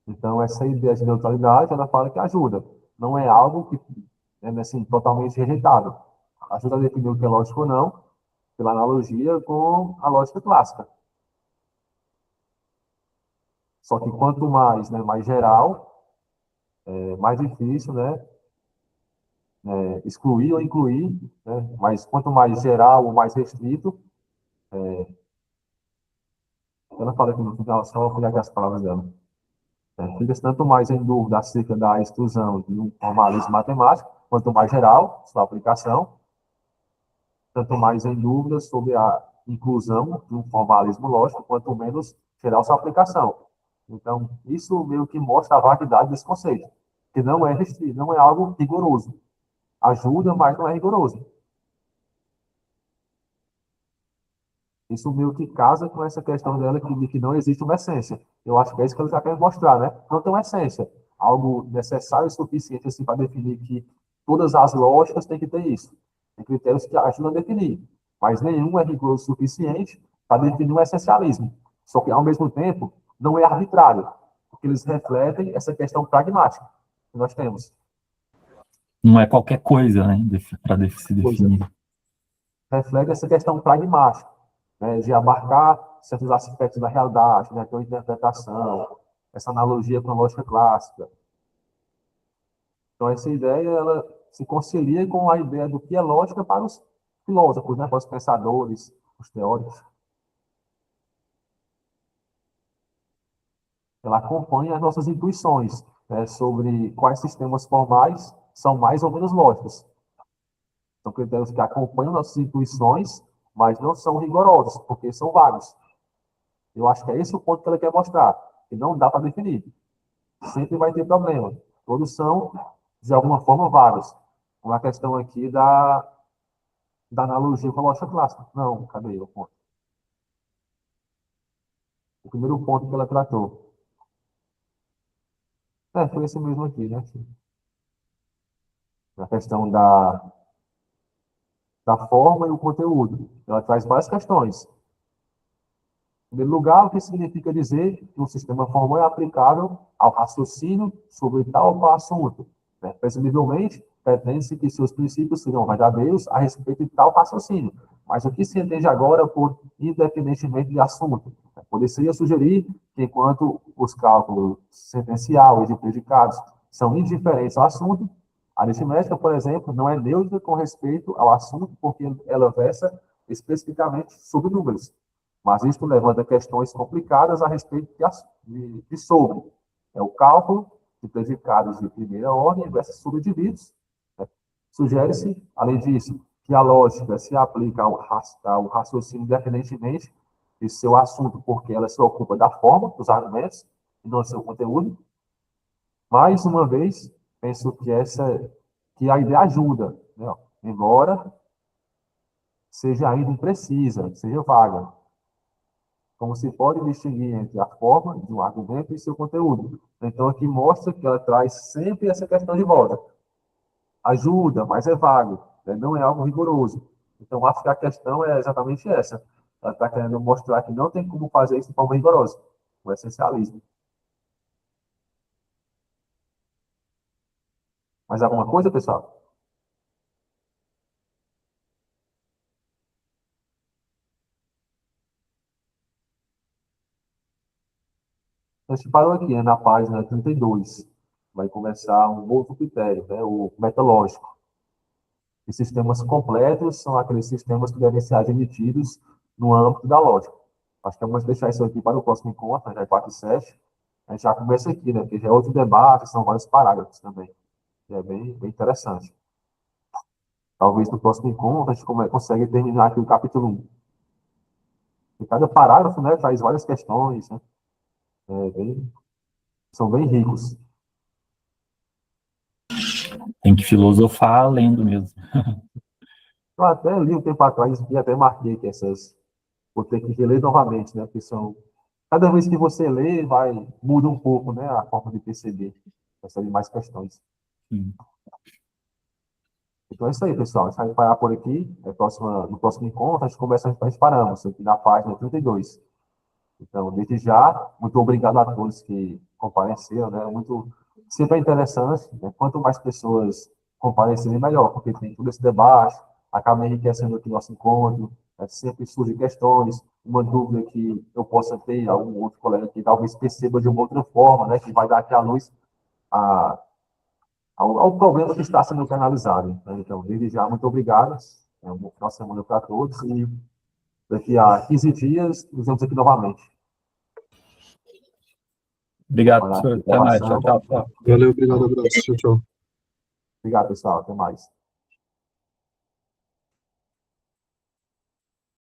Então, essa ideia de neutralidade, ela fala que ajuda. Não é algo que é assim, totalmente rejeitado. Ajuda a definir o que é lógico ou não, pela analogia com a lógica clássica. Só que quanto mais, né, mais geral, mais difícil, né, excluir ou incluir, né, mas quanto mais geral ou mais restrito, ela fala que no final, só vou pegar aqui as palavras dela. Fica-se tanto mais em dúvida acerca da exclusão de um formalismo matemático, quanto mais geral sua aplicação, tanto mais em dúvida sobre a inclusão de um formalismo lógico, quanto menos geral sua aplicação. Então, isso meio que mostra a vaguidade desse conceito, que não é restrito, não é algo rigoroso. Ajuda, mas não é rigoroso. Isso meio que casa com essa questão dela de que não existe uma essência. Eu acho que é isso que ela está querendo mostrar, né? Não tem uma essência. Algo necessário e suficiente assim, para definir que todas as lógicas têm que ter isso. Tem critérios que ajudam a definir. Mas nenhum é rigoroso o suficiente para definir um essencialismo. Só que, ao mesmo tempo, não é arbitrário, porque eles refletem essa questão pragmática que nós temos.
Não é qualquer coisa, né, para se
Coisa.
definir.
Reflete essa questão pragmática, né, de abarcar certos aspectos da realidade, né, a interpretação, essa analogia com a lógica clássica. Então, essa ideia ela se concilia com a ideia do que é lógica para os filósofos, né, para os pensadores, os teóricos. Ela acompanha as nossas intuições, né, sobre quais sistemas formais são mais ou menos lógicos. São critérios que acompanham nossas intuições, mas não são rigorosos, porque são vagos. Eu acho que é esse o ponto que ela quer mostrar, que não dá para definir. Sempre vai ter problema. Todos são, de alguma forma, vagos. uma questão aqui da analogia com a lógica clássica. Não, cadê o ponto? O primeiro ponto que ela tratou. Foi esse mesmo aqui, né? A questão da forma e o conteúdo. Ela traz várias questões. Em primeiro lugar, o que significa dizer que um sistema formal é aplicável ao raciocínio sobre tal ou qual assunto? Presumivelmente, pretende-se que seus princípios sejam verdadeiros a respeito de tal raciocínio. Mas o que se entende agora por independentemente de assunto? Poderia sugerir que, enquanto os cálculos sentencial e de predicados são indiferentes ao assunto, a aritmética, por exemplo, não é neutra com respeito ao assunto, porque ela versa especificamente sobre números. Mas isto levanta questões complicadas a respeito de sobre. O cálculo de predicados de primeira ordem versus subdivíduos. Sugere-se, além disso, que a lógica se aplica ao raciocínio independentemente de seu assunto, porque ela se ocupa da forma dos argumentos e não do seu conteúdo. Mais uma vez, penso que a ideia ajuda, né? Embora seja ainda imprecisa, seja vaga. Como se pode distinguir entre a forma de um argumento e seu conteúdo. Então, aqui mostra que ela traz sempre essa questão de volta. Ajuda, mas é vago, né? Não é algo rigoroso. Então, acho que a questão é exatamente essa. Ela está querendo mostrar que não tem como fazer isso de forma rigorosa, o essencialismo. Mais alguma coisa, pessoal? A gente parou aqui, né, na página 32. Vai começar um outro critério, né, o metalógico. E sistemas completos são aqueles sistemas que devem ser admitidos no âmbito da lógica. Acho que vamos deixar isso aqui para o próximo encontro, já é 4 e 7. A gente já começa aqui, né? Porque já é outro debate, são vários parágrafos também. E é bem interessante. Talvez no próximo encontro a gente consiga terminar aqui o capítulo 1. E cada parágrafo, né, traz várias questões, né? São bem ricos.
Tem que filosofar lendo mesmo.
Eu até li um tempo atrás e até marquei que vou ter que reler novamente, né? Porque cada vez que você lê, muda um pouco, né? A forma de perceber. Percebe mais questões.
Sim.
Então é isso aí, pessoal. A gente vai parar por aqui. No próximo encontro, a gente paramos aqui na página 32. Então, desde já, muito obrigado a todos que compareceram, né? Sempre é interessante, né? Quanto mais pessoas comparecerem, melhor, porque tem todo esse debate, acaba enriquecendo aqui nosso encontro, né? Sempre surgem questões, uma dúvida que eu possa ter, algum outro colega que talvez perceba de uma outra forma, né? Que vai dar aqui a luz ao problema que está sendo canalizado, né? Então, desde já, muito obrigado. Uma boa semana para todos e daqui a 15 dias nos vemos aqui novamente.
Obrigado, professor. Até mais. Tchau, tchau.
Valeu, obrigado, abraço. Tchau, tchau.
Obrigado, pessoal. Até mais.